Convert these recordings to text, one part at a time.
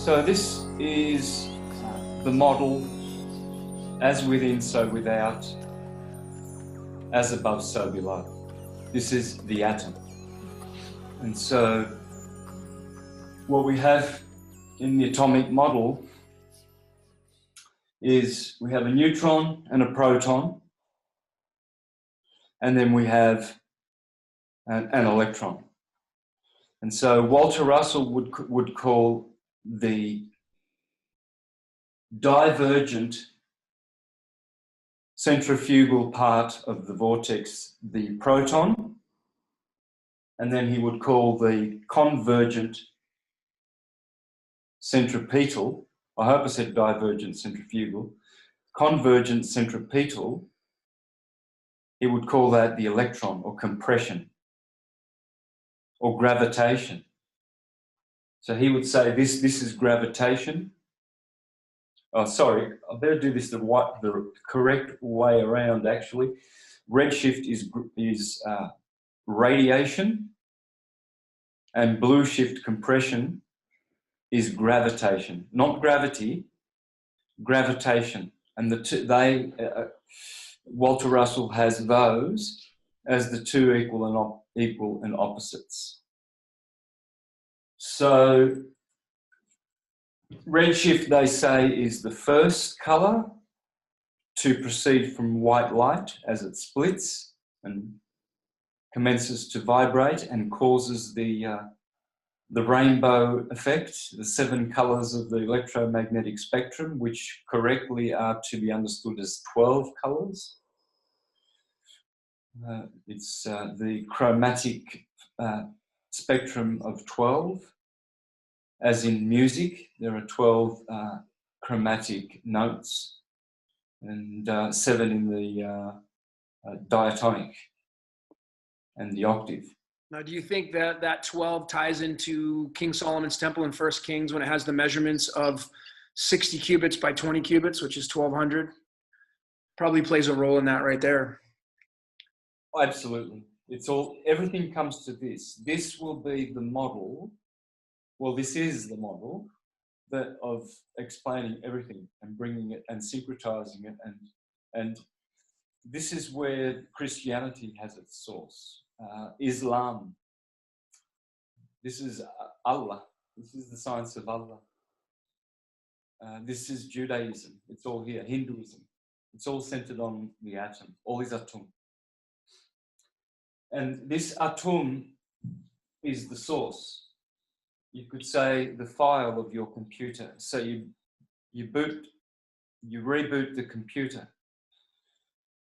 So this is the model, as within, so without, as above, so below. This is the atom. And so what we have in the atomic model is we have a neutron and a proton, and then we have an electron. And so Walter Russell would call the divergent centrifugal part of the vortex the proton, and then he would call the convergent centripetal, I hope I said divergent centrifugal, convergent centripetal, he would call that the electron, or compression, or gravitation. So he would say this is gravitation. Oh, sorry, I better do this the correct way around, actually. Redshift is radiation, and blue shift compression is gravitation. Not gravity, gravitation. And Walter Russell has those as the two equal and opposites. So redshift, they say, is the first colour to proceed from white light as it splits and commences to vibrate and causes the rainbow effect, the 7 colours of the electromagnetic spectrum, which correctly are to be understood as 12 colours. It's the chromatic spectrum of 12. As in music, there are 12 chromatic notes and 7 in the diatonic and the octave. Now, do you think that 12 ties into King Solomon's temple in 1 Kings when it has the measurements of 60 cubits by 20 cubits, which is 1200? Probably plays a role in that right there. Absolutely. Everything comes to this. This will be the model. Well, this is the model of explaining everything and bringing it and syncretizing it. And this is where Christianity has its source. Islam. This is Allah. This is the science of Allah. This is Judaism. It's all here. Hinduism. It's all centered on the atom. All is atom. And this atom is the source. You could say the file of your computer. So you reboot the computer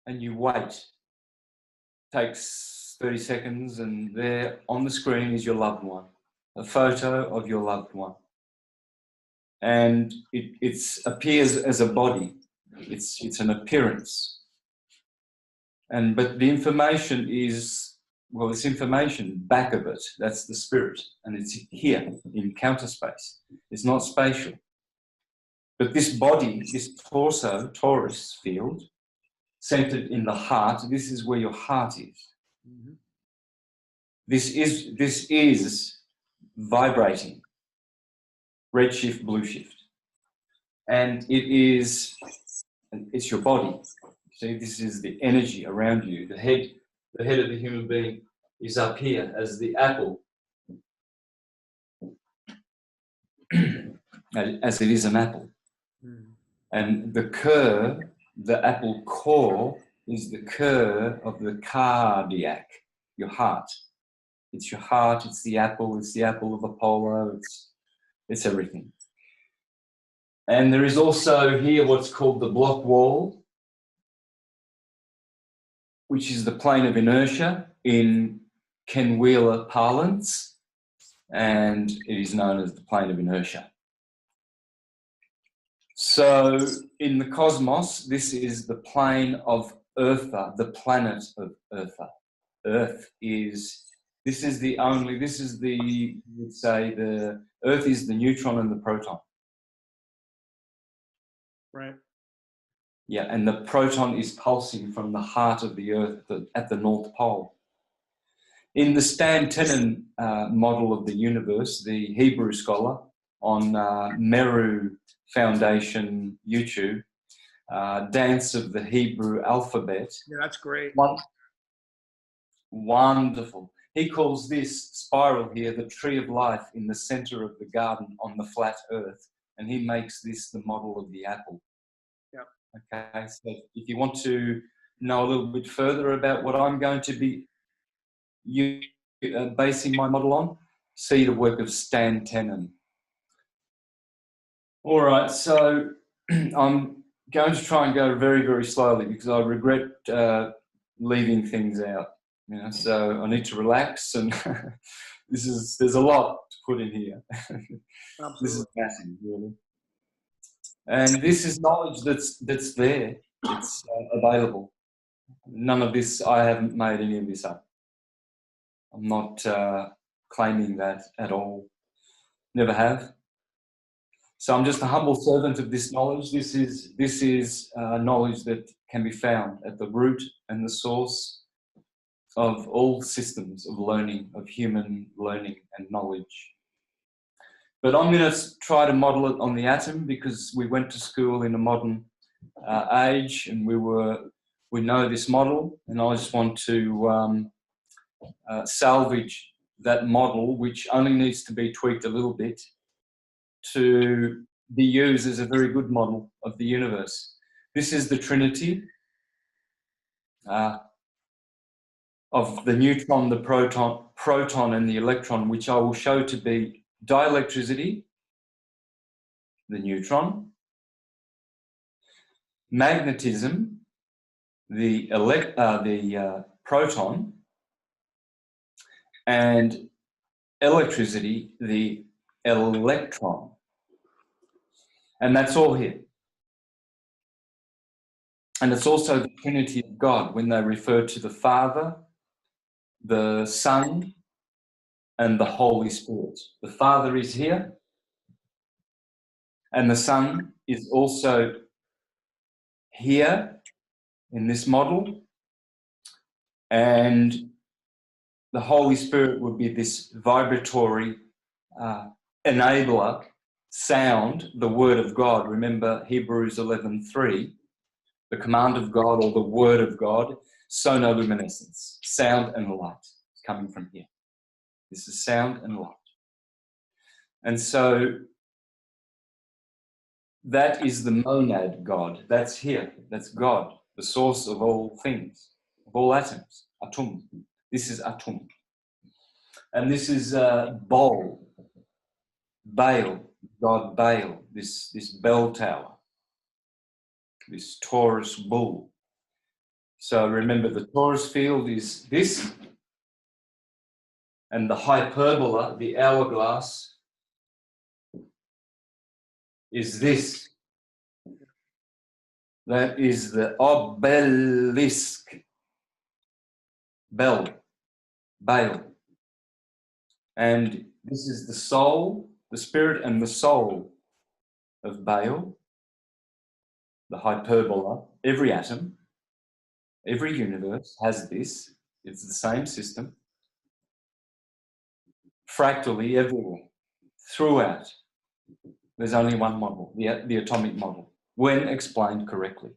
and you wait. Takes 30 seconds, and there on the screen is your loved one, a photo of your loved one. And it appears as a body. It's an appearance. But the information is, well, it's information back of it. That's the spirit. And it's here in counter space. It's not spatial. But this body, this torus field, centered in the heart, this is where your heart is. Mm-hmm. This is vibrating. Red shift, blue shift. And it's your body. See, this is the energy around you. The head of the human being is up here as the apple, as it is an apple. Mm. And the apple core is the core of the cardiac, your heart. It's your heart, it's the apple of Apollo, it's everything. And there is also here what's called the block wall, which is the plane of inertia in Ken Wheeler parlance, and it is known as the plane of inertia. So in the cosmos, this is the plane of Eartha, the planet of Eartha. Earth is, you would say the Earth is the neutron and the proton. Right. Yeah, and the proton is pulsing from the heart of the Earth at the North Pole. In the Stan Tenen model of the universe, the Hebrew scholar, on Meru Foundation YouTube, Dance of the Hebrew Alphabet. Yeah, that's great. Wonderful. He calls this spiral here the tree of life in the center of the garden on the flat earth. And he makes this the model of the apple. Yeah. Okay, so if you want to know a little bit further about what I'm going to be basing my model on, see the work of Stan Tenen. All right, so I'm going to try and go very, very slowly because I regret leaving things out. You know, so I need to relax, and there's a lot to put in here. This is massive, really. And this is knowledge that's there. It's available. None of this, I haven't made any of this up. I'm not claiming that at all. Never have. So I'm just a humble servant of this knowledge. This is knowledge that can be found at the root and the source of all systems of learning, of human learning and knowledge. But I'm going to try to model it on the atom because we went to school in a modern age, and we know this model, and I just want to salvage that model, which only needs to be tweaked a little bit to be used as a very good model of the universe. This is the Trinity of the neutron, the proton, and the electron, which I will show to be dielectricity, the neutron, magnetism, the proton, and electricity, the electron. And that's all here. And it's also the Trinity of God when they refer to the Father, the Son, and the Holy Spirit. The Father is here, and the Son is also here in this model, and the Holy Spirit would be this vibratory enabler sound, the Word of God. Remember Hebrews 11:3, the command of God or the Word of God, sonoluminescence, sound and light is coming from here. This is sound and light. And so that is the monad God. That's here. That's God, the source of all things, of all atoms. Atum. This is Atum. And this is Baal, God Baal, this bell tower, this Taurus bull. So remember, the Taurus field is this, and the hyperbola, the hourglass, is this. That is the obelisk, Baal. And this is the soul, the spirit and the soul of Baal, the hyperbola. Every atom, every universe has this. It's the same system. Fractally everywhere, throughout. There's only one model, the atomic model, when explained correctly.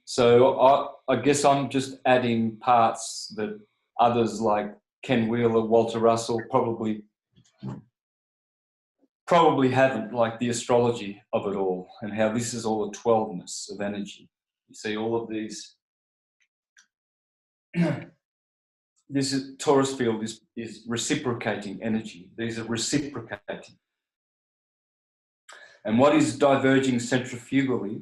So I guess I'm just adding parts that others like Ken Wheeler, Walter Russell probably haven't, like the astrology of it all and how this is all a 12ness of energy. You see all of these. This is Taurus field is reciprocating energy. These are reciprocating. And what is diverging centrifugally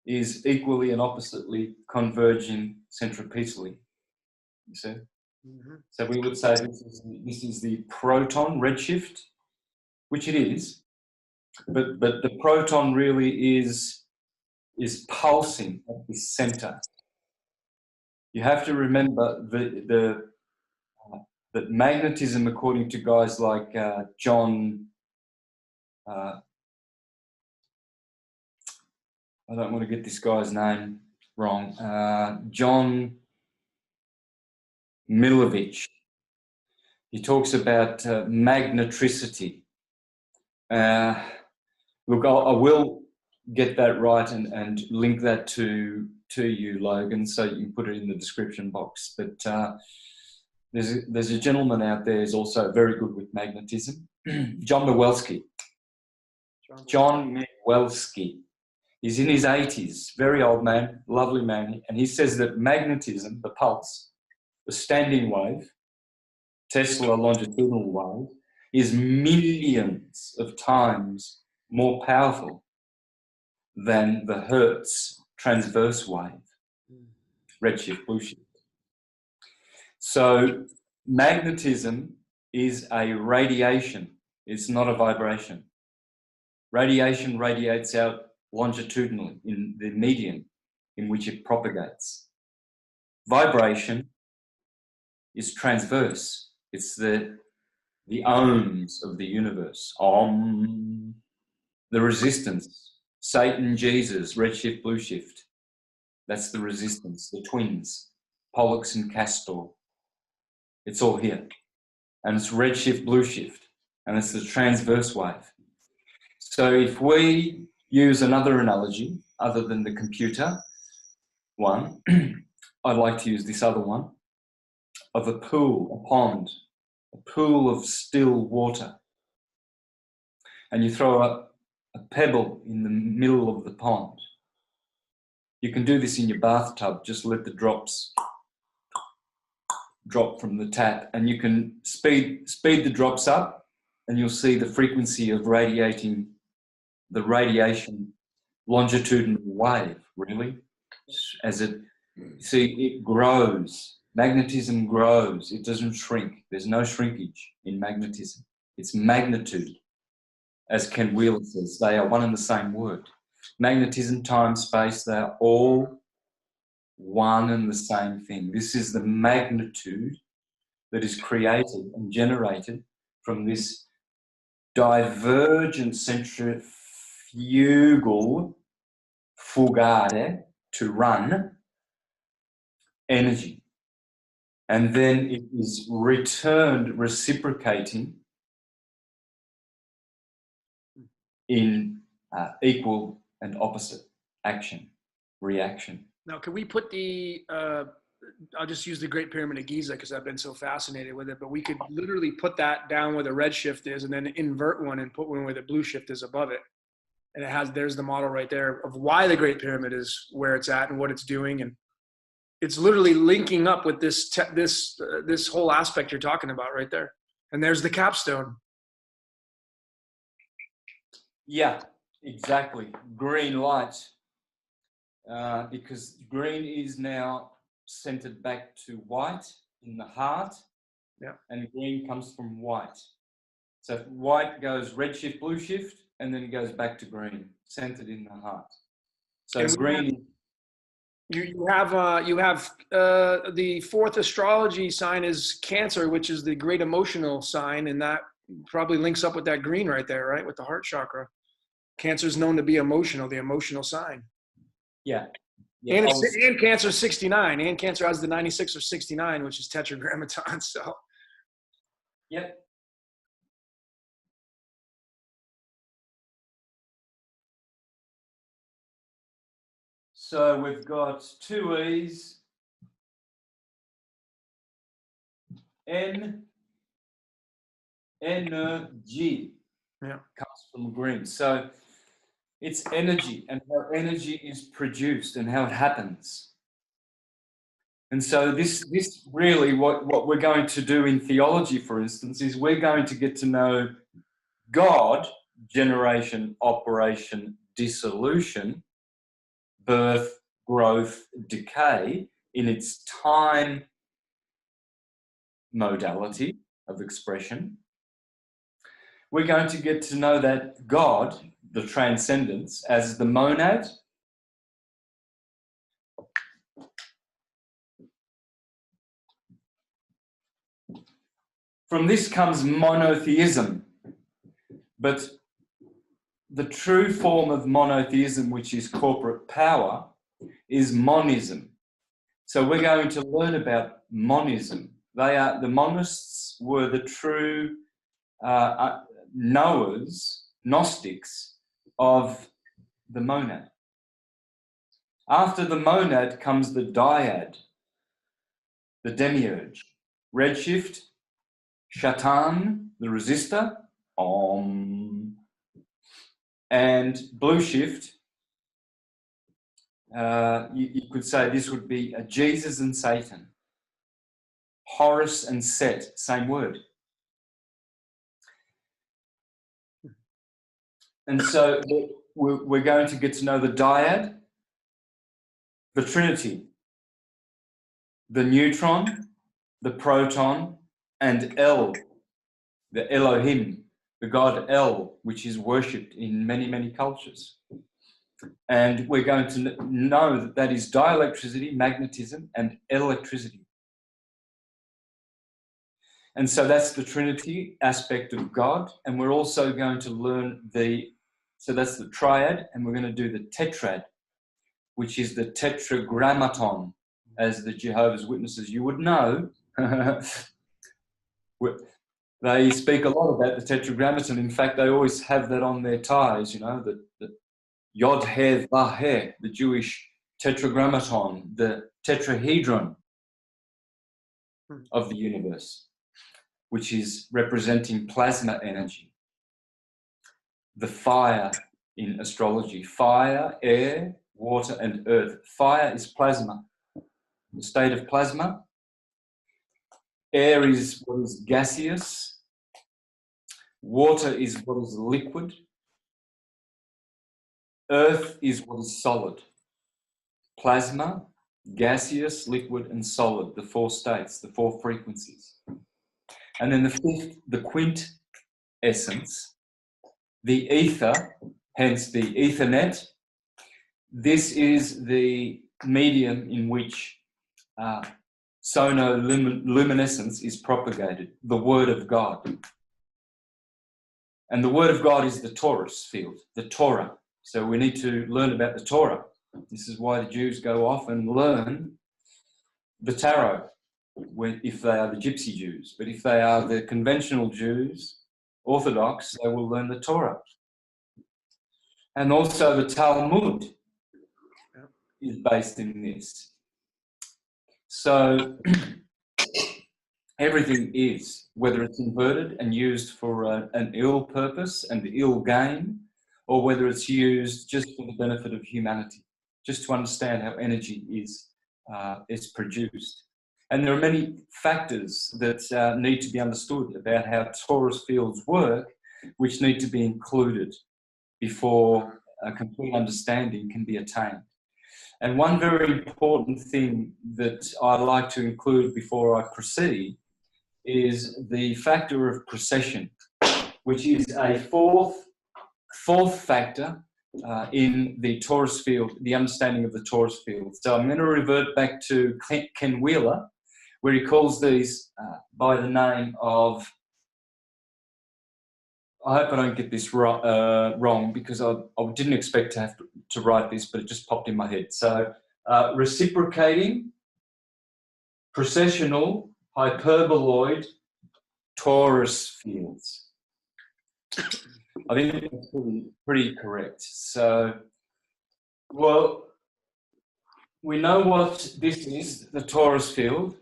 is equally and oppositely converging centripetally. You see? Mm-hmm. So we would say this is the proton redshift, which it is, but the proton really is pulsing at the center. You have to remember that magnetism, according to guys like John, I don't want to get this guy's name wrong, John Milovich. He talks about magnetricity, Look, I will get that right and link that to you, Logan, so you can put it in the description box. But there's a gentleman out there who's also very good with magnetism, John Mewelsky. John Mewelsky. He's in his 80s, very old man, lovely man, and he says that magnetism, the pulse, the standing wave, Tesla longitudinal wave, is millions of times more powerful than the Hertz transverse wave, redshift, blueshift. So magnetism is a radiation, it's not a vibration. Radiation radiates out longitudinally in the medium in which it propagates. Vibration is transverse. It's the ohms of the universe. Om, the resistance. Satan, Jesus, redshift, blueshift. That's the resistance, the twins, Pollux and Castor. It's all here. And it's redshift, blueshift. And it's the transverse wave. So if we use another analogy other than the computer one, I'd like to use this other one of a pool, a pond, a pool of still water. And you throw a pebble in the middle of the pond. You can do this in your bathtub, just let the drops drop from the tap, and you can speed the drops up, and you'll see the frequency of radiation longitudinal wave, really, as it grows. Magnetism grows, it doesn't shrink. There's no shrinkage in magnetism. It's magnitude. As Ken Wheeler says, they are one and the same word. Magnetism, time, space, they are all one and the same thing. This is the magnitude that is created and generated from this divergent centrifugal fugare, to run, energy. And then it is returned reciprocating in equal and opposite action, reaction. Now, can we put the, I'll just use the Great Pyramid of Giza because I've been so fascinated with it, but we could literally put that down where the red shift is and then invert one and put one where the blue shift is above it. And there's the model right there of why the Great Pyramid is where it's at and what it's doing. And it's literally linking up with this whole aspect you're talking about right there. And there's the capstone. Yeah, exactly. Green light, because green is now centered back to white in the heart. Yeah. And green comes from white. So white goes red shift, blue shift, and then it goes back to green, centered in the heart. So and green. You have the fourth astrology sign is Cancer, which is the great emotional sign, and that probably links up with that green right there, right, with the heart chakra. Cancer is known to be emotional, the emotional sign. Yeah. And Cancer is 69, and Cancer has the 96 or 69, which is tetragrammaton. So. Yep. So we've got two E's, energy, comes from green. So it's energy and how energy is produced and how it happens. And so this really, what we're going to do in theology, for instance, is we're going to get to know God, generation, operation, dissolution, birth, growth, decay in its time modality of expression. We're going to get to know that God, the transcendence, as the monad, from this comes monotheism, but the true form of monotheism, which is corporate power, is monism. So we're going to learn about monism. The monists were the true knowers Gnostics of the monad. After the monad comes the dyad, the demiurge. Redshift, Shatan, the resistor, Om. And blue shift, you could say this would be a Jesus and Satan. Horus and Set, same word. And so we're going to get to know the dyad, the Trinity, the neutron, the proton, and El, the Elohim, the god El, which is worshipped in many, many cultures. And we're going to know that that is dielectricity, magnetism, and electricity. And so that's the Trinity aspect of God. And we're also going to learn so that's the triad, and we're going to do the tetrad, which is the tetragrammaton, as the Jehovah's Witnesses, you would know. They speak a lot about the tetragrammaton. In fact, they always have that on their ties, you know, the Yod He Vah He, the Jewish tetragrammaton, the tetrahedron of the universe, which is representing plasma energy. The fire in astrology. Fire, air, water, and earth. Fire is plasma, the state of plasma. Air is what is gaseous. Water is what is liquid. Earth is what is solid. Plasma, gaseous, liquid, and solid, the four states, the four frequencies. And then the fifth, the quintessence, the ether, hence the Ethernet. This is the medium in which sonoluminescence is propagated, the Word of God. And the Word of God is the Taurus field, the Torah. So we need to learn about the Torah. This is why the Jews go off and learn the tarot, if they are the Gypsy Jews. But if they are the conventional Jews, Orthodox, they will learn the Torah. And also the Talmud is based in this. So everything is, whether it's inverted and used for an ill purpose and ill gain, or whether it's used just for the benefit of humanity, just to understand how energy is produced. And there are many factors that need to be understood about how torus fields work, which need to be included before a complete understanding can be attained. And one very important thing that I like to include before I proceed is the factor of precession, which is a fourth factor in the torus field, the understanding of the torus field. So I'm going to revert back to Ken Wheeler, where he calls these by the name of, I hope I don't get this wrong, because I didn't expect to have to write this, but it just popped in my head. So reciprocating, precessional, hyperboloid, torus fields. I think that's pretty correct. So, well, we know what this is, the torus field.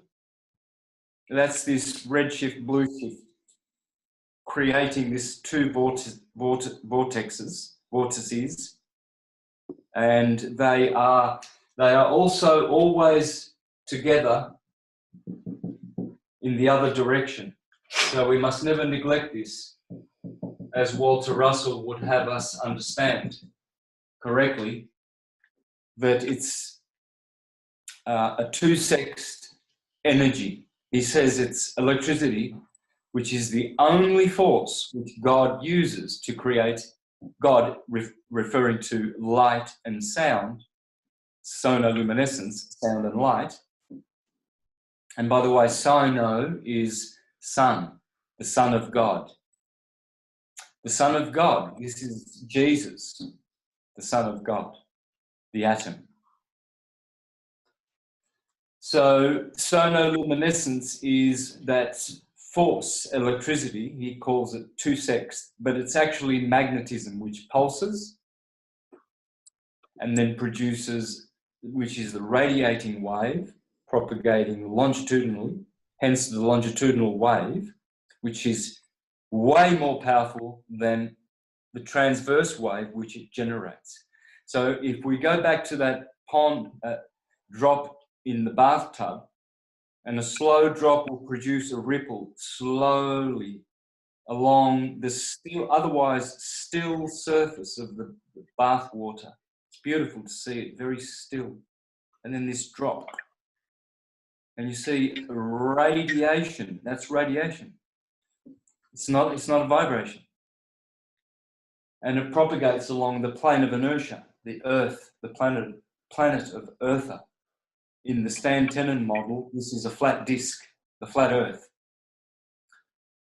That's this red shift, blue shift, creating this two vortices, and they are also always together in the other direction. So we must never neglect this, as Walter Russell would have us understand correctly, that it's a two-sexed energy. He says it's electricity, which is the only force which God uses to create, God referring to light and sound, sonoluminescence, sound and light. And by the way, sono is son, the Son of God. The Son of God, this is Jesus, the Son of God, the atom. So sonoluminescence is that force, electricity, he calls it 2/6, but it's actually magnetism which pulses and then produces, which is the radiating wave propagating longitudinally, hence the longitudinal wave, which is way more powerful than the transverse wave which it generates. So if we go back to that pond drop in the bathtub, and a slow drop will produce a ripple slowly along the still, otherwise still surface of the bath water. It's beautiful to see it, very still. And then this drop. And you see radiation, that's radiation. It's not a vibration. And it propagates along the plane of inertia, the Earth, the planet of Eartha. In the Stan Tenen model, this is a flat disk, the flat Earth.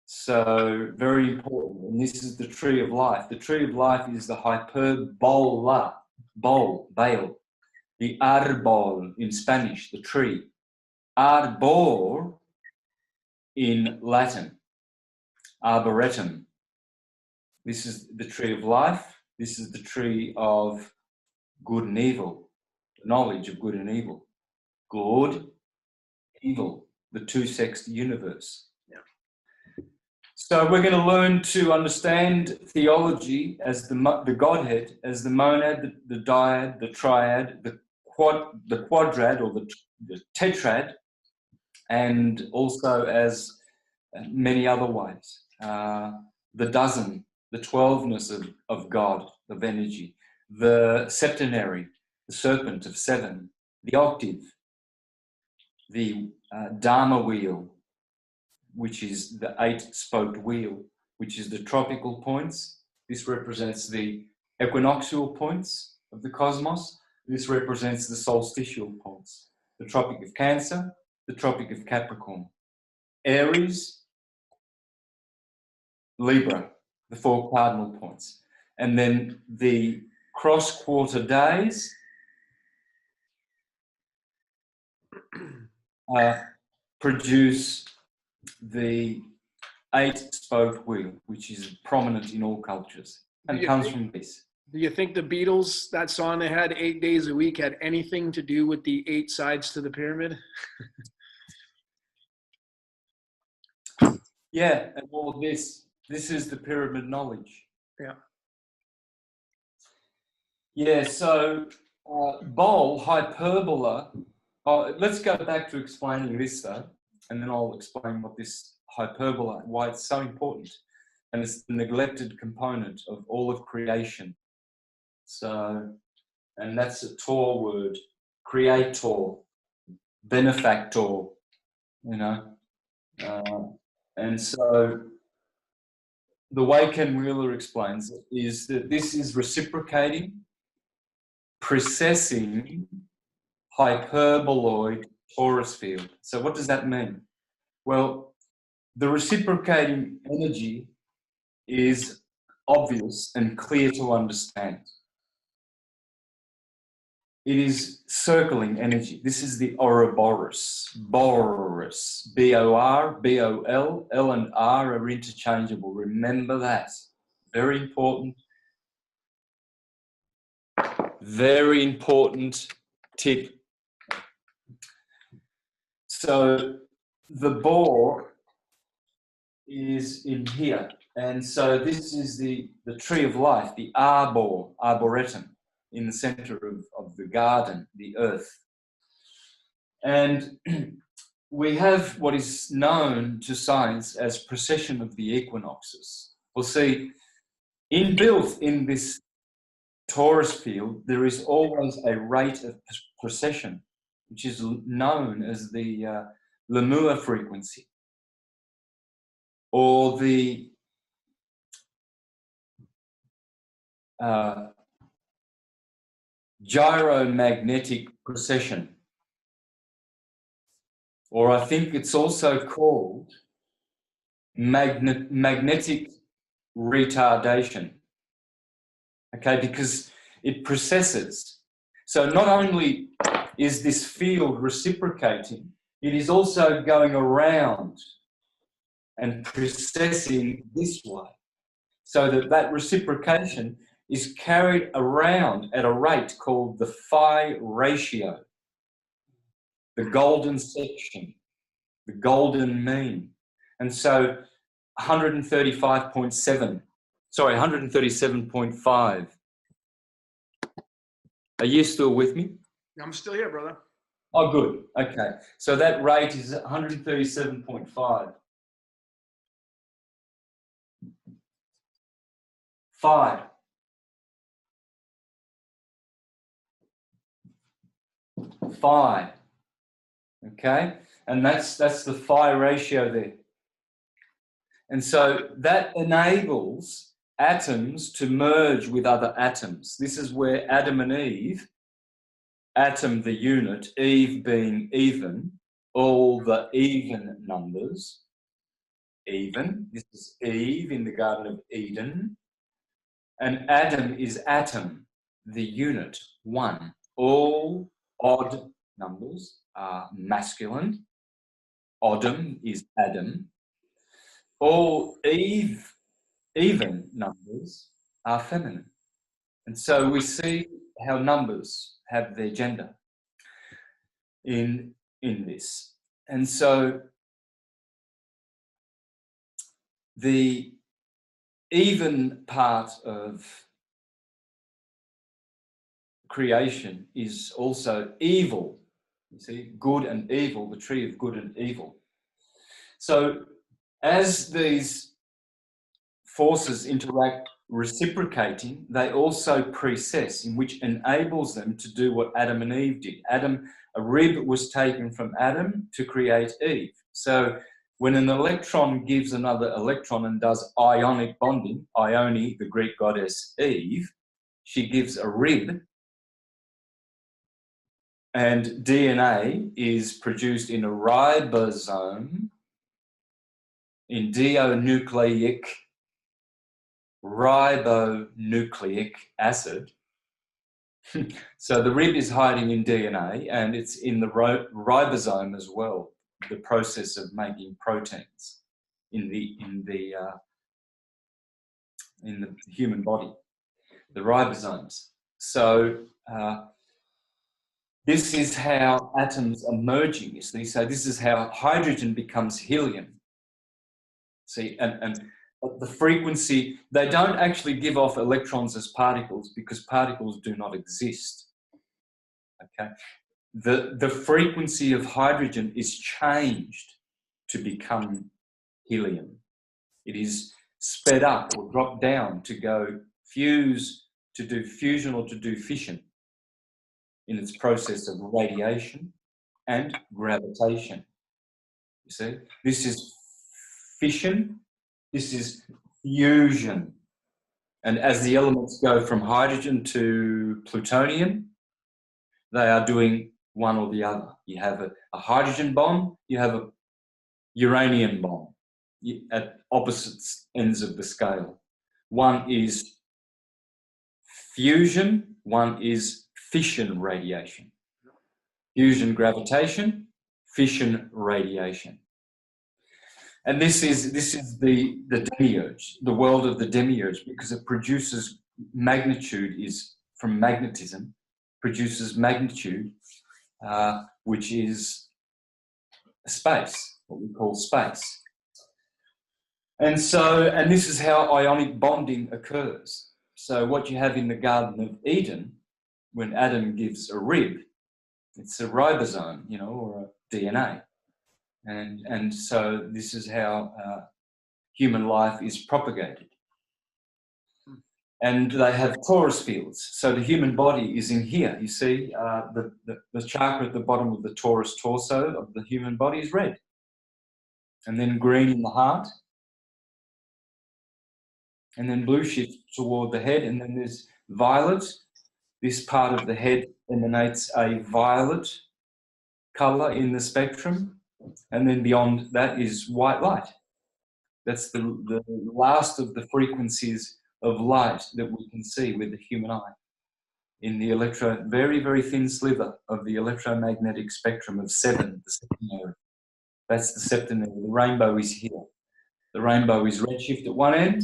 So very important. And this is the tree of life. The tree of life is the hyperbola, bale, the árbol in Spanish, the tree. Arbor in Latin, arboretum. This is the tree of life. This is the tree of good and evil, the knowledge of good and evil. Good, evil, the 2-sexed universe. Yeah. So we're going to learn to understand theology as the Godhead, as the monad, the dyad, the triad, the quadrad or the tetrad, and also as many other ways. The dozen, the 12ness of God, of energy, the septenary, the serpent of 7, the octave, the Dharma wheel, which is the 8-spoked wheel, which is the tropical points. This represents the equinoctial points of the cosmos. This represents the solstitial points. The Tropic of Cancer, the Tropic of Capricorn. Aries, Libra, the 4 cardinal points. And then the cross-quarter days produce the 8-spoked wheel, which is prominent in all cultures and comes from this. Do you think the Beatles, that song they had 8 days a week, had anything to do with the 8 sides to the pyramid? Yeah, and all of this is the pyramid knowledge. Yeah. Yeah, so hyperbola. Let's go back to explaining this though, and then I'll explain what this hyperbola, why it's so important. And it's the neglected component of all of creation. So, and that's a TOR word, creator, benefactor, you know. And so the way Ken Wheeler explains it is that this is reciprocating, precessing hyperboloid torus field. So what does that mean? Well, the reciprocating energy is obvious and clear to understand. It is circling energy. This is the Ouroboros. Boros. B-O-R, B-O-L. L and R are interchangeable. Remember that. Very important. Very important tip. So the bore is in here. And so this is the tree of life, the arbor, arboretum, in the center of the garden, the earth. And we have what is known to science as precession of the equinoxes. We'll see, inbuilt in this torus field, there is always a rate of precession, which is known as the Lemur frequency, or the gyromagnetic precession, or I think it's also called magnetic retardation, okay, because it precesses. So not only is this field reciprocating, it is also going around and precessing this way, so that that reciprocation is carried around at a rate called the phi ratio, the golden section, the golden mean. And so 137.5. Are you still with me? I'm still here, brother. Oh, good. Okay. So that rate is 137.5. 5. Phi. Okay? And that's the phi ratio there. And so that enables atoms to merge with other atoms. This is where Adam and Eve, atom the unit, Eve being even, all the even numbers, even. This is Eve in the Garden of Eden. And Adam is atom, the unit, 1. All odd numbers are masculine. Oddum is Adam. All even numbers are feminine. And so we see how numbers have their gender in this. And so the even part of creation is also evil. You see, good and evil, the tree of good and evil. So as these forces interact reciprocating, they also precess, in which enables them to do what Adam and Eve did. A rib was taken from Adam to create Eve. So when an electron gives another electron and does ionic bonding, Ione, the Greek goddess Eve, she gives a rib, and DNA is produced in a ribosome, in deonucleic ribonucleic acid. So the rib is hiding in DNA, and it's in the ribosome as well, the process of making proteins in the human body, the ribosomes. So this is how atoms are merging, you see. So this is how hydrogen becomes helium. See, and the frequency, they don't actually give off electrons as particles because particles do not exist. Okay, the frequency of hydrogen is changed to become helium. It is sped up or dropped down to go fuse, to do fusion or to do fission in its process of radiation and gravitation. You see, this is fission, this is fusion. And as the elements go from hydrogen to plutonium, they are doing one or the other. You have a hydrogen bomb, you have a uranium bomb at opposite ends of the scale. One is fusion, one is fission radiation. Fusion gravitation, fission radiation. And this is the demiurge, the world of the demiurge, because it produces magnitude, is from magnetism, produces magnitude, which is space, what we call space. And this is how ionic bonding occurs. So what you have in the Garden of Eden, when Adam gives a rib, it's a ribosome, you know, or a DNA. And so this is how human life is propagated. And they have torus fields. So the human body is in here. You see, the chakra at the bottom of the torus torso of the human body is red. And then green in the heart. And then blue shifts toward the head. And then there's violet. This part of the head emanates a violet colour in the spectrum. And then beyond that is white light. That's the last of the frequencies of light that we can see with the human eye in the very, very thin sliver of the electromagnetic spectrum of 7, the septenary. That's the septenary. The rainbow is here. The rainbow is red shift at one end,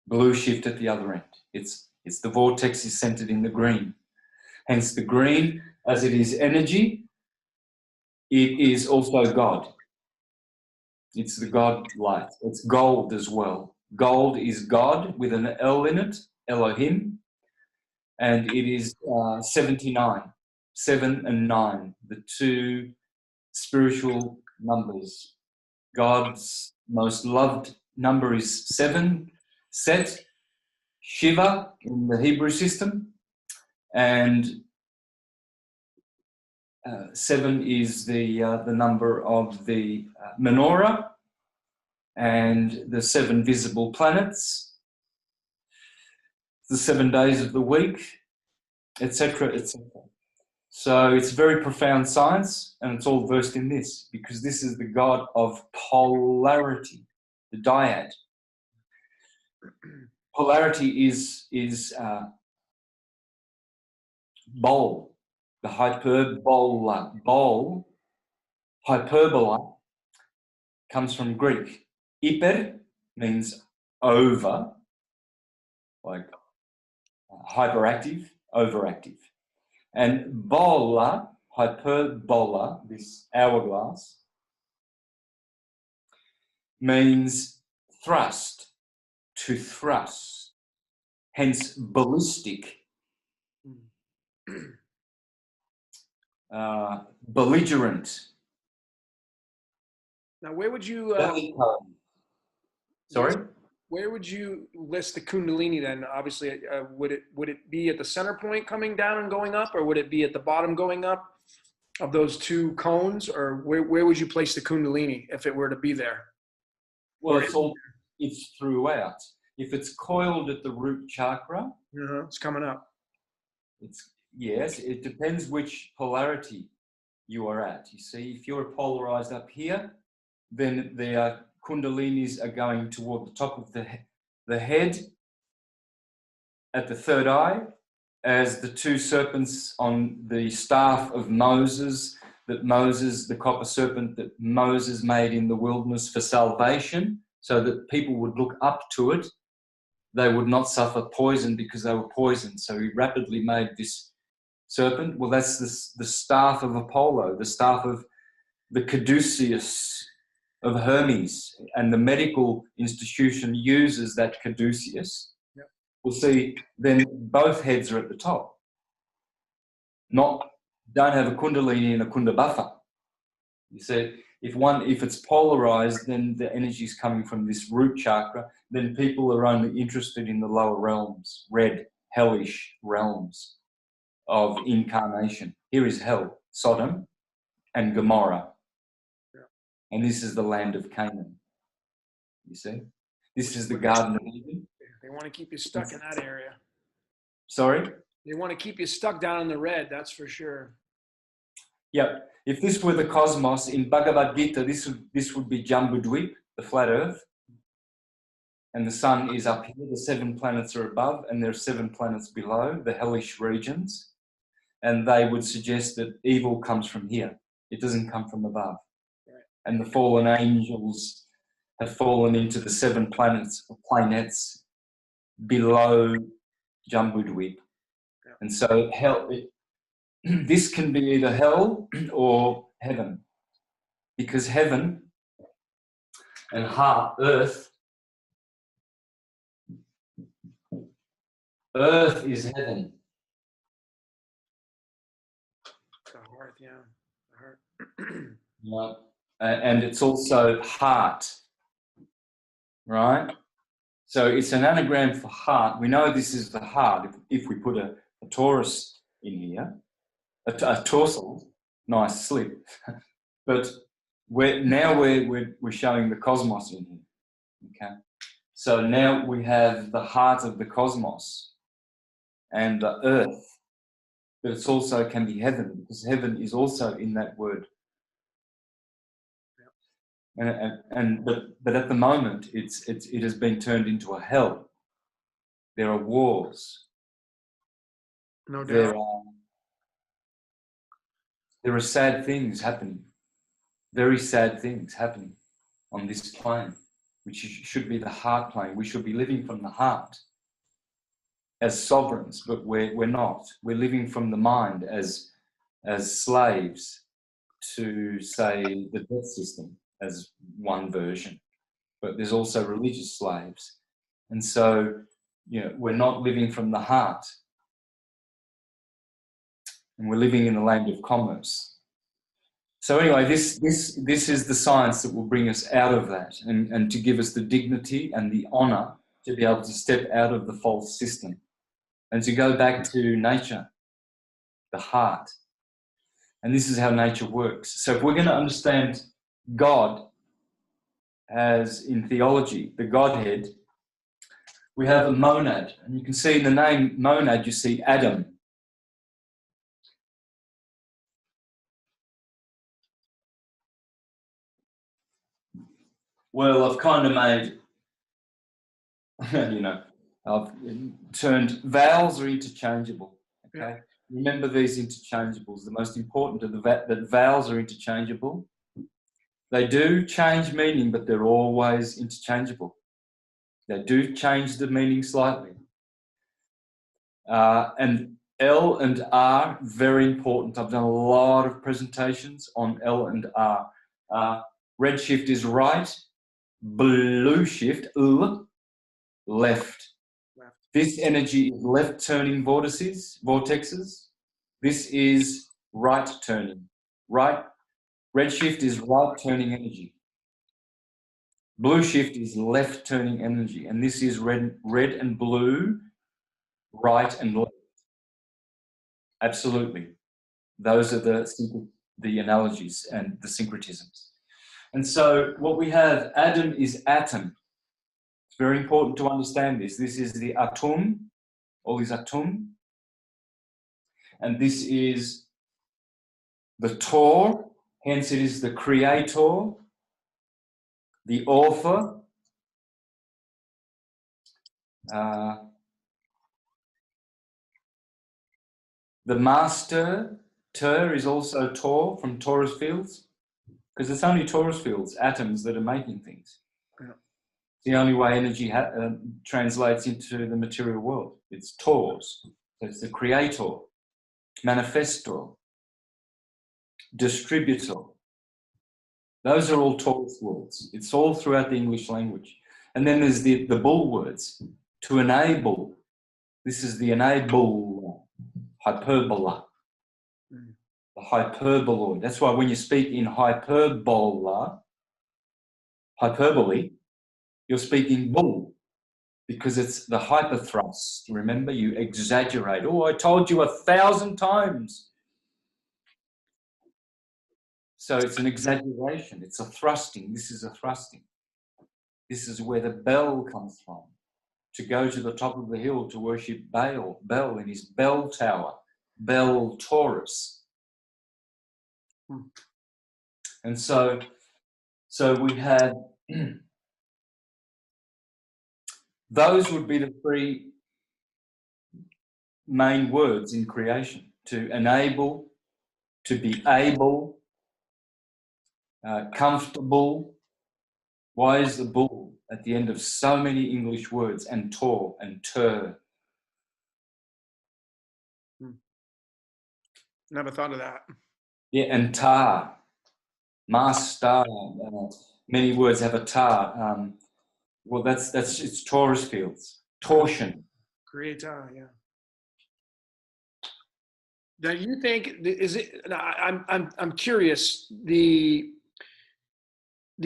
blue shift at the other end. It's the vortex is centered in the green. Hence the green, as it is energy, it is also God. It's the God light. It's gold as well. Gold is God with an L in it, Elohim, and it is 79, 7 and 9, the two spiritual numbers. God's most loved number is 7, Set, Shiva in the Hebrew system, and 7 is the number of the menorah and the 7 visible planets, the 7 days of the week, etc., etc. So it's very profound science, and it's all versed in this, because this is the God of polarity, the dyad. Polarity is bol, the hyperbola. Bol, hyperbola, comes from Greek. Hyper means over, like hyperactive, overactive. And bola, hyperbola, this hourglass, means thrust, to thrust, hence ballistic, belligerent. Now, where would you? Sorry? Where would you list the Kundalini then? Obviously, would it be at the center point coming down and going up, or would it be at the bottom going up of those two cones, or where would you place the Kundalini if it were to be there? Well, it's throughout. If it's coiled at the root chakra, it's coming up. Yes, it depends which polarity you are at. You see, if you're polarized up here, then the Kundalinis are going toward the top of the head at the third eye, as the two serpents on the staff of Moses, the copper serpent that Moses made in the wilderness for salvation, so that people would look up to it. They would not suffer poison because they were poisoned. So he rapidly made this serpent. Well, that's the staff of Apollo, the staff of the caduceus of Hermes, and the medical institution uses that caduceus. Yep. We'll see then both heads are at the top. Don't have a kundalini and a kundabuffer. You see, if it's polarized, then the energy is coming from this root chakra, then people are only interested in the lower realms, red, hellish realms of incarnation. Here is hell, Sodom and Gomorrah. And this is the land of Canaan. You see? This is the Garden of Eden. They want to keep you stuck in that area. Sorry? They want to keep you stuck down in the red, that's for sure. Yep. If this were the cosmos, in Bhagavad Gita, this would be Jambudvip, the flat earth. And the sun is up here. The 7 planets are above, and there are 7 planets below, the hellish regions. And they would suggest that evil comes from here. It doesn't come from above. And the fallen angels have fallen into the 7 planets below Jambudvip. Yeah. And so this can be either hell or heaven, because heaven and earth is heaven. The heart, yeah. The heart. Yeah. And it's also heart, right? So it's an anagram for heart. We know this is the heart if we put a torus in here, a torsal, nice slip. But we're showing the cosmos in here, okay? So now we have the heart of the cosmos and the earth, but it also can be heaven, because heaven is also in that word. But at the moment, it has been turned into a hell. There are wars. No doubt. There are sad things happening. Very sad things happening. on this plane, which should be the heart plane. We should be living from the heart as sovereigns, but we're not. We're living from the mind as slaves to, say, the death system as one version. But there's also religious slaves. And so, we're not living from the heart. And we're living in the land of commerce. So anyway, this is the science that will bring us out of that and to give us the dignity and the honour to be able to step out of the false system and to go back to nature, the heart. And this is how nature works. So if we're going to understand God as in theology, the Godhead, we have a monad. And you can see in the name monad, you see Adam. Well, I've kind of made, I've turned vowels are interchangeable. Okay, remember these interchangeables. The most important are that vowels are interchangeable. They do change meaning, but they're always interchangeable. They do change the meaning slightly. And L and R, very important. I've done a lot of presentations on L and R. Red shift is right. Blue shift, left. This energy is left turning vortexes. This is right turning. Right. Red shift is right turning energy. Blue shift is left turning energy. And this is red and blue, right and left. Absolutely. Those are the analogies and the syncretisms. And so what we have, Adam is atom. It's very important to understand this. This is the atom, all these atom. And this is the TOR, hence it is the creator, the author, the master. TOR is also TOR from torus fields, because it's only torus fields, atoms, that are making things. Yeah. The only way energy translates into the material world. It's TORs. So it's the creator, manifestor, distributor. Those are all torus words. It's all throughout the English language. And then there's the bull words. To enable. This is the enable, hyperbola. The hyperboloid. That's why when you speak in hyperbola, hyperbole, you're speaking bull, because it's the hyperthrust. Remember, you exaggerate. Oh, I told you 1,000 times. So it's an exaggeration. It's a thrusting. This is a thrusting. This is where the bell comes from. To go to the top of the hill to worship Bel in his bell tower, Bel Taurus. And so we had, those would be the three main words in creation: to enable, to be able, comfortable. Why is the bull at the end of so many English words, and tor and ter? Never thought of that. Yeah, and tar, master. Many words have a tar. Well, that's it's torus fields. Torsion. Creator, yeah. Now, you think is it? I'm curious. The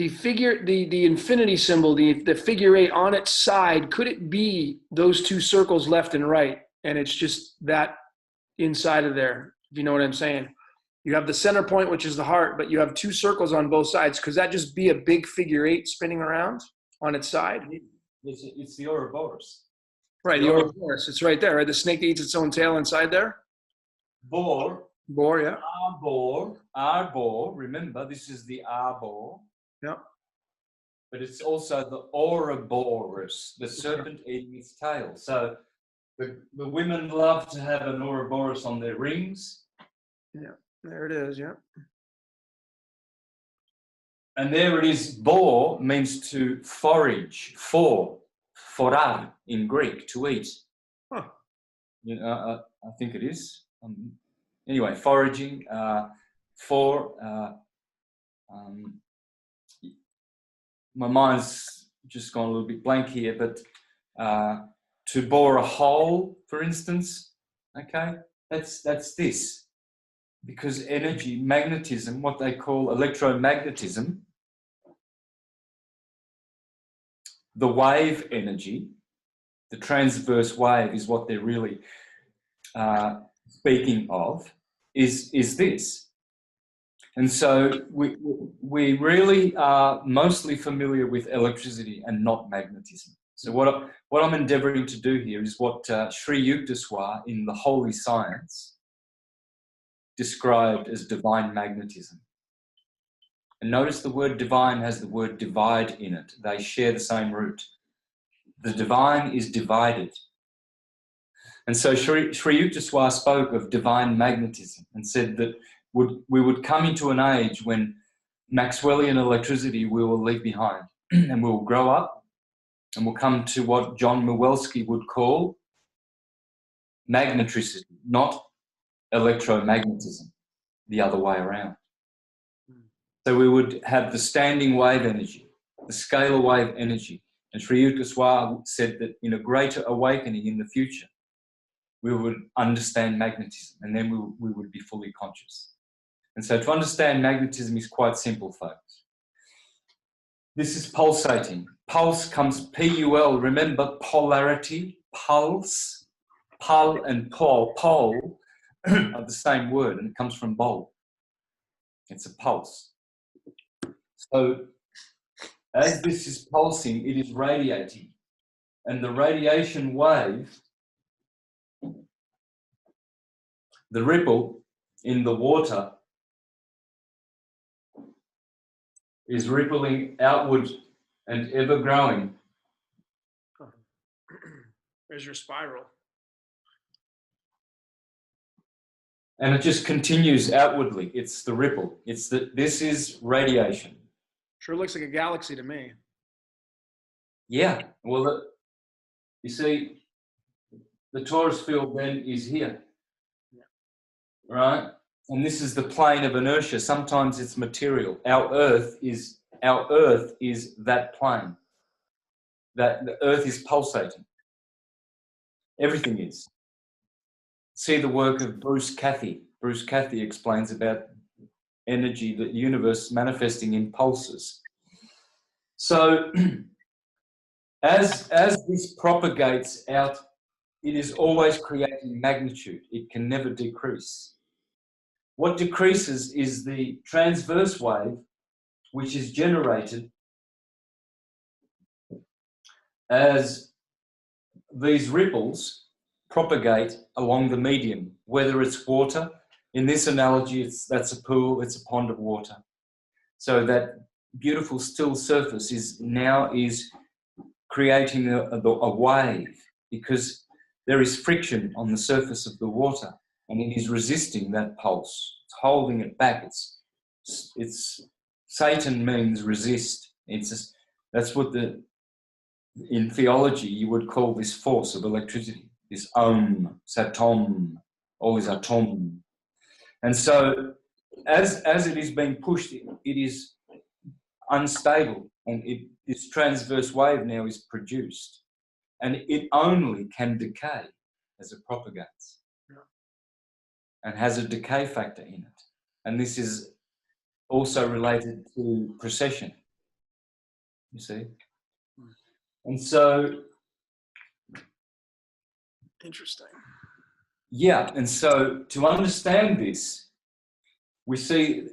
figure, the infinity symbol, the figure 8 on its side, could it be those two circles left and right, and it's just that inside of there? If you know what I'm saying. You have the center point, which is the heart, but you have two circles on both sides. Could that just be a big figure 8 spinning around on its side? It's the Ouroboros. Right, the Ouroboros. It's right there, right? The snake that eats its own tail inside there? Boar, yeah. Arbor. Remember, this is the arbor. Yeah. But it's also the Ouroboros, the serpent eating its tail. So the women love to have an Ouroboros on their rings. Yeah, there it is, yeah. And there it is. Bor means to forage, forar in Greek, to eat. Huh. You know, I think it is. Anyway, foraging, my mind's just gone a little bit blank here, but to bore a hole, for instance, okay, that's this. Because energy, magnetism, what they call electromagnetism, the wave energy, the transverse wave is what they're really speaking of, is this. And so we really are mostly familiar with electricity and not magnetism. So what I'm endeavouring to do here is what Sri Yukteswar in The Holy Science described as divine magnetism. And notice the word divine has the word divide in it. They share the same root. The divine is divided. And so Sri Yukteswar spoke of divine magnetism and said that we would come into an age when Maxwellian electricity we will leave behind and we will grow up and we'll come to what John Mewelsky would call magnetricity, not electromagnetism, the other way around. So we would have the standing wave energy, the scalar wave energy. And Sri Yukteswar said that in a greater awakening in the future, we would understand magnetism and then we would be fully conscious. And so to understand magnetism is quite simple, folks. This is pulsating. Pulse comes P-U-L. Remember polarity, pulse, pul and pole are the same word, and it comes from bowl. It's a pulse. So as this is pulsing, it is radiating. And the radiation wave, the ripple in the water, is rippling outward and ever growing. There's your spiral. And it just continues outwardly. It's the ripple. This is radiation. Sure looks like a galaxy to me. Yeah. Well, you see, the torus field then is here. Yeah. Right? And this is the plane of inertia. Sometimes it's material. Our Earth is that plane. That the Earth is pulsating. Everything is. See the work of Bruce Cathy. Bruce Cathy explains about energy, the universe manifesting in pulses. So as this propagates out, it is always creating magnitude. It can never decrease. What decreases is the transverse wave, which is generated as these ripples propagate along the medium, whether it's water. In this analogy, that's a pool, it's a pond of water. So that beautiful still surface is creating a wave because there is friction on the surface of the water and it is resisting that pulse. It's holding it back. It's Satan means resist. That's what in theology you would call this force of electricity. This satom, all is atom. And so as it is being pushed, it is unstable and this transverse wave now is produced. And it only can decay as it propagates. Yeah. And has a decay factor in it. And this is also related to precession, you see. And so interesting. Yeah, and so to understand this, we see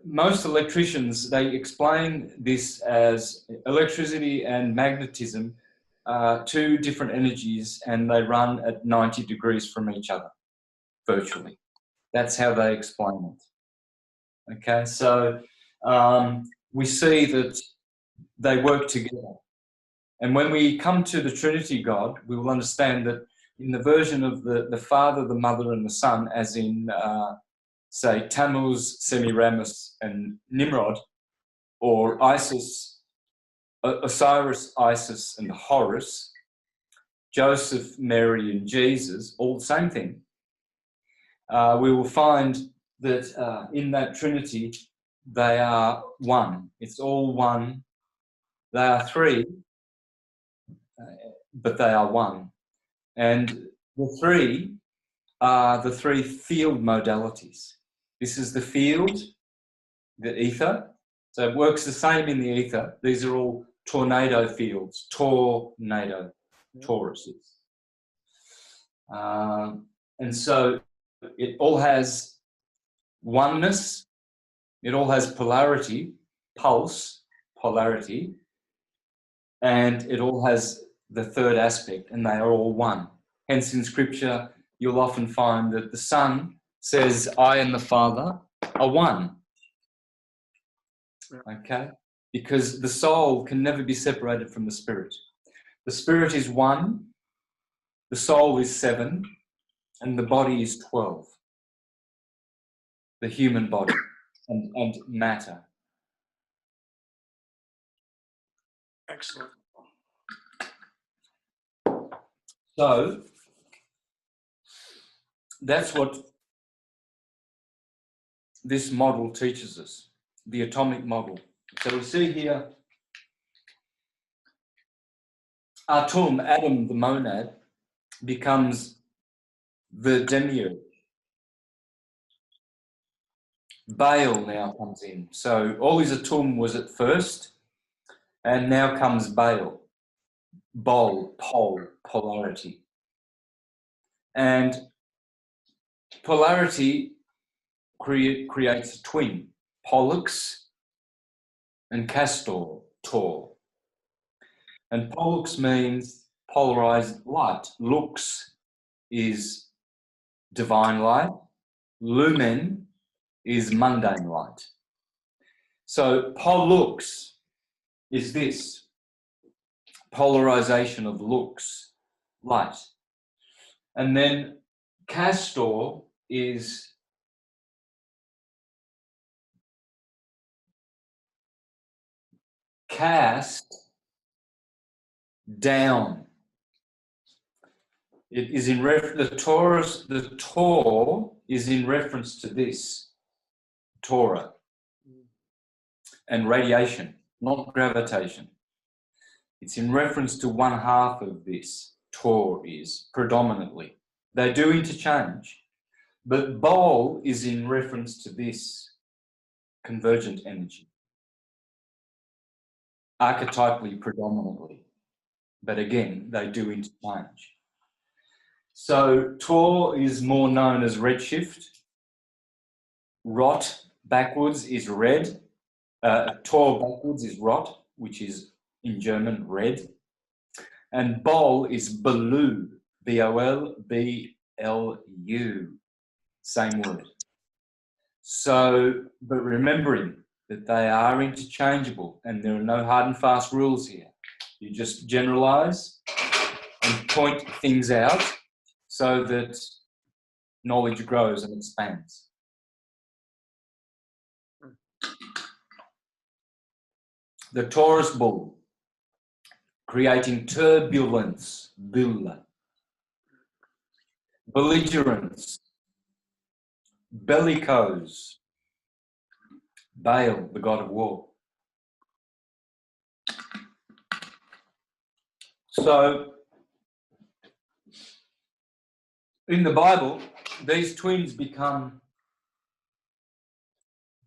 most electricians, they explain this as electricity and magnetism, two different energies, and they run at 90 degrees from each other, virtually. That's how they explain it. Okay, so we see that they work together. And when we come to the Trinity God, we will understand that in the version of the Father, the Mother, and the Son, as in, say, Tammuz, Semiramis, and Nimrod, or Isis, Osiris, Isis, and Horus, Joseph, Mary, and Jesus, all the same thing. We will find that in that Trinity, they are one. It's all one. They are three, but they are one. And the three are the three field modalities. This is the field, the ether. So it works the same in the ether. These are all tornado fields, tornado, toruses. And so it all has oneness, it all has polarity, pulse, polarity, and it all has the third aspect, and they are all one. Hence in scripture, you'll often find that the Son says, I and the Father are one. Okay? Because the soul can never be separated from the spirit. The spirit is one, the soul is 7, and the body is 12. The human body and matter. Excellent. So that's what this model teaches us, the atomic model. So we see here, Atum, Adam, the monad, becomes the demiurge. Baal now comes in. So all his Atum was at first, and now comes Baal. Bol, pole, polarity. And polarity creates a twin, Pollux and Castor, Tor. And Pollux means polarized light. Lux is divine light. Lumen is mundane light. So Pollux is this, polarization of lux, light. And then Castor is cast down. It is in the Tor is in reference to this, Torah, and radiation, not gravitation. It's in reference to one half of this, Tor is, predominantly. They do interchange, but Bol is in reference to this, convergent energy, archetypally, predominantly. But again, they do interchange. So Tor is more known as redshift. Rot backwards is red. Tor backwards is rot, which is in German red. And Bol is Belu, B-O-L-B-L-U, same word. So, but remembering that they are interchangeable and there are no hard and fast rules here. You just generalize and point things out so that knowledge grows and expands. The Taurus bull, creating turbulence, bulla, belligerence, bellicose, Baal, the god of war. So, in the Bible, these twins become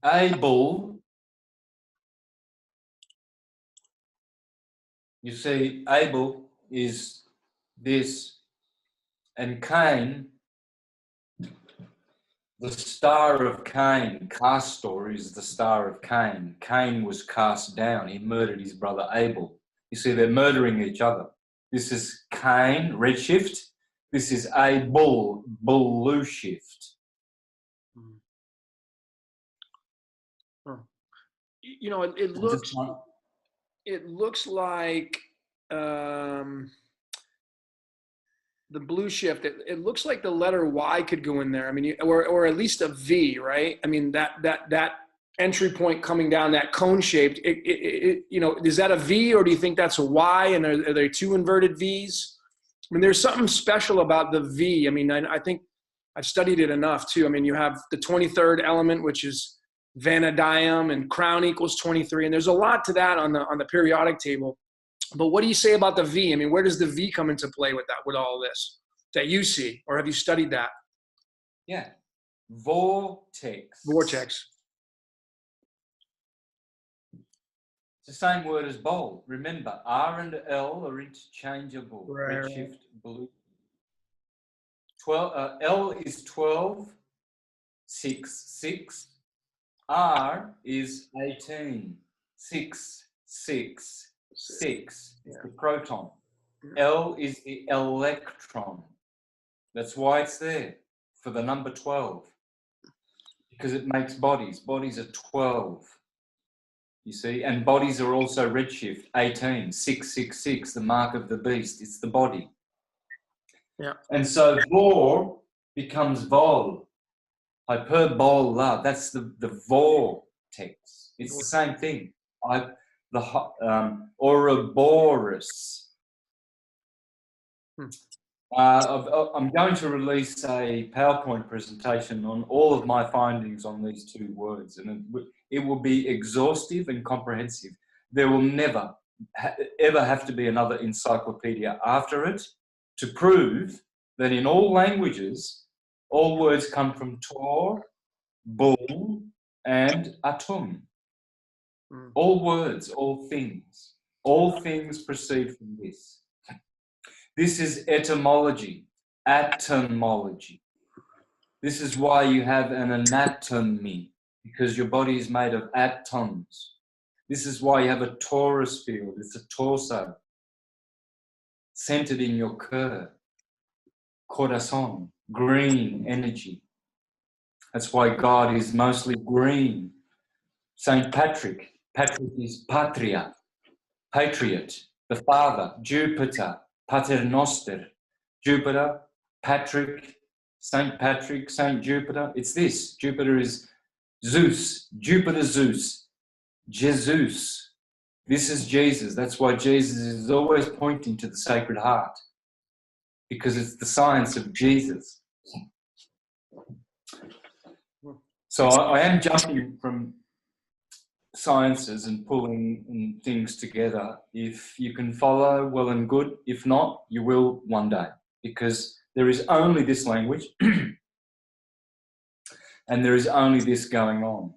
a bull. You see, Abel is this, and Cain, the star of Cain, Castor is the star of Cain. Cain was cast down. He murdered his brother Abel. You see, they're murdering each other. This is Cain, redshift. This is Abel, blue shift. You know, it looks like the blue shift. It looks like the letter Y could go in there. I mean, or at least a V, right? I mean, that entry point coming down that cone shaped, you know, is that a V, or do you think that's a Y? And are there two inverted V's? I mean, there's something special about the V. I mean, I think I've studied it enough too. I mean, you have the 23rd element, which is vanadium, and crown equals 23. And there's a lot to that on the periodic table. But what do you say about the V? I mean, where does the V come into play with that, with all this that you see, or have you studied that? Yeah. Vortex. Vortex. It's the same word as bowl. Remember, R and L are interchangeable. Right. Redshift, blue. 12, L is 12, 6, 6. R is 18, 6, 6, 6. It's the proton. L is the electron. That's why it's there, for the number 12. Because it makes bodies. Bodies are 12. You see, and bodies are also redshift, 18, 666, the mark of the beast. It's the body. Yeah. And so vor becomes vol, hyperbola. That's the vortex. It's the same thing. Ouroboros. I'm going to release a PowerPoint presentation on all of my findings on these two words, and it will be exhaustive and comprehensive. There will never, ever have to be another encyclopedia after it to prove that in all languages, all words come from TOR, bull, and atum. All words, all things proceed from this. This is etymology, atomology. This is why you have an anatomy, because your body is made of atoms. This is why you have a torus field. It's a torso, centered in your cœur, corazon, green energy. That's why God is mostly green. Saint Patrick is patria, patriot, the father, Jupiter, paternoster, Jupiter, Patrick, Saint Jupiter. It's this. Jupiter is Zeus, Jupiter Zeus, Jesus. This is Jesus. That's why Jesus is always pointing to the Sacred Heart, because it's the science of Jesus. So I am jumping from sciences and pulling things together. If you can follow, well and good. If not, you will one day, because there is only this language and there is only this going on.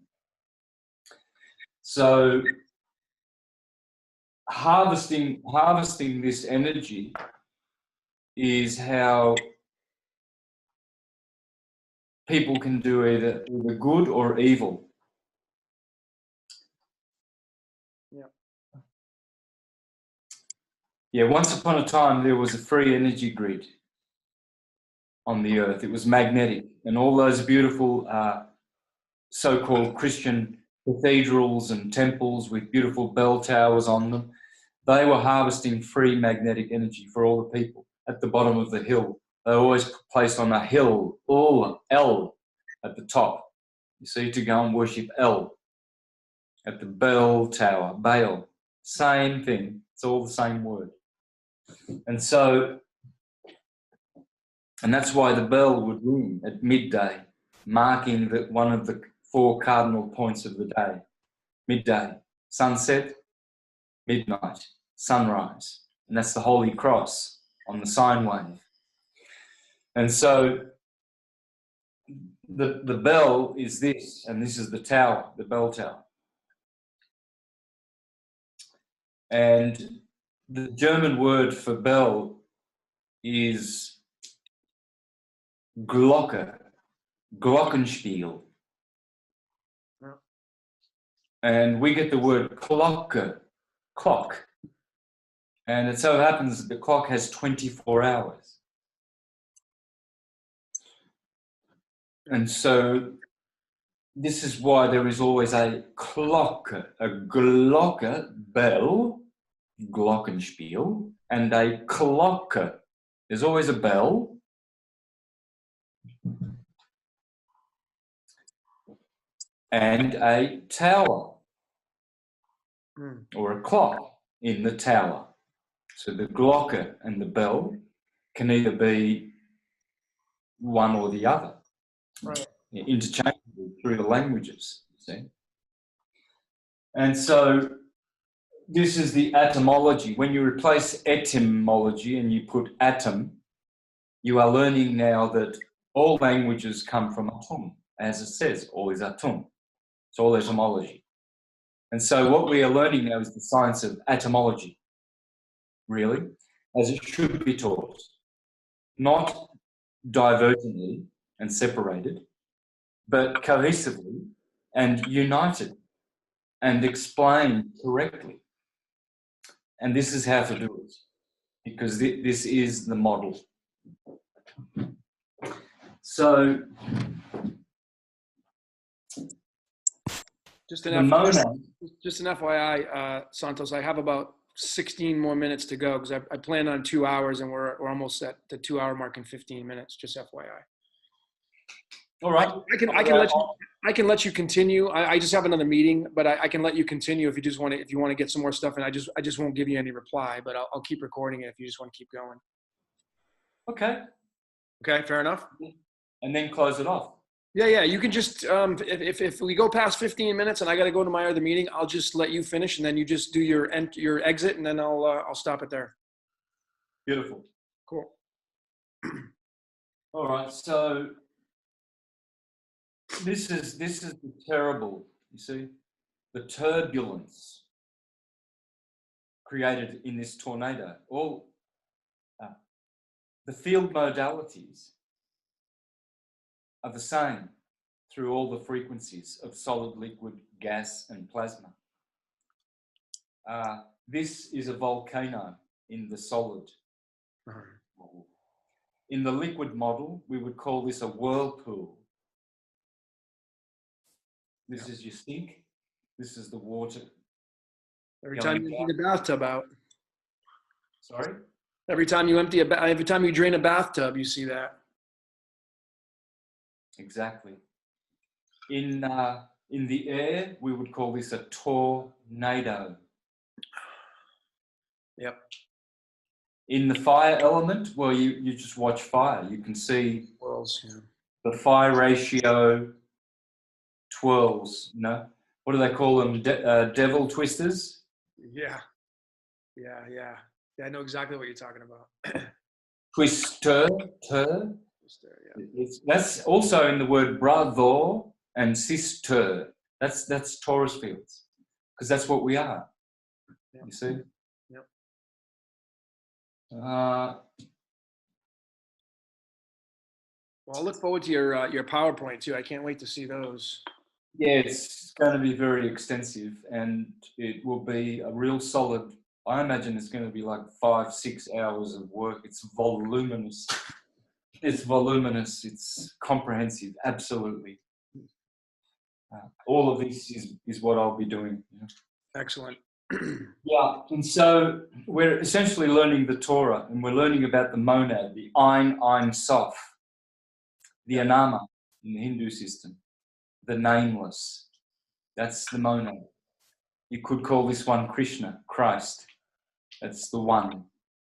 So harvesting this energy is how people can do either good or evil. Yeah, once upon a time there was a free energy grid on the earth. It was magnetic, and all those beautiful so-called Christian cathedrals and temples with beautiful bell towers on them, they were harvesting free magnetic energy for all the people at the bottom of the hill. They were always placed on a hill, L at the top, you see, to go and worship L at the bell tower, Baal. Same thing, it's all the same word. And so, and that's why the bell would ring at midday, marking that one of the 4 cardinal points of the day. Midday, sunset, midnight, sunrise. And that's the Holy Cross on the sine wave. And so the bell is this, and this is the tower, the bell tower. And the German word for bell is Glocke, Glockenspiel. And we get the word Glocke, clock. And it so happens that the clock has 24 hours. And so this is why there is always a Glocke, a Glocke, bell, Glockenspiel, and a Glocke. There's always a bell. and a tower Mm. or a clock in the tower. So the glocke and the bell can either be one or the other, Right. interchangeable through the languages, you see. And so this is the etymology. When you replace etymology and you put atom, you are learning now that all languages come from atum, as it says, all is atum. It's all etymology. And so what we are learning now is the science of etymology, really, as it should be taught. Not divergently and separated, but cohesively and united and explained correctly. And this is how to do it, because this is the model. So Just the an monad, FYI, Santos, I have about 16 more minutes to go because I planned on 2 hours and we're almost at the 2 hour mark in 15 minutes, just FYI. all right. I can let you continue. I just have another meeting, but I can let you continue if you want to get some more stuff. And I just won't give you any reply, but I'll keep recording it if you just want to keep going. Okay. Okay, fair enough. And then close it off. Yeah. You can just if we go past 15 minutes and I got to go to my other meeting, I'll just let you finish and then you just do your exit and then I'll stop it there. Beautiful. Cool. All right. So this is the terrible, you see, the turbulence created in this tornado. All the field modalities are the same through all the frequencies of solid, liquid, gas, and plasma. This is a volcano in the solid model. In the liquid model, we would call this a whirlpool. This is your sink. This is the water. Every time you empty the bathtub out. Sorry? Every time you drain a bathtub, you see that. Exactly. In the air, we would call this a tornado. Yep. In the fire element, well, you just watch fire. You can see Whirls, yeah. the fire ratio twirls, you know? What do they call them? Devil twisters? Yeah. I know exactly what you're talking about. Twister. Yeah. That's also in the word brother and sister. That's Taurus fields, because that's what we are. Yep. You see? Yep. Well, I'll look forward to your PowerPoint too. I can't wait to see those. Yeah, it's going to be very extensive, and it will be a real solid. I imagine it's going to be like 5-6 hours of work. It's voluminous. It's comprehensive. Absolutely. All of this is what I'll be doing. You know? Excellent. Yeah, and so we're essentially learning the Torah, and we're learning about the monad, the Ein Sof, the Anama in the Hindu system, the nameless. That's the monad. You could call this one Krishna, Christ. That's the one,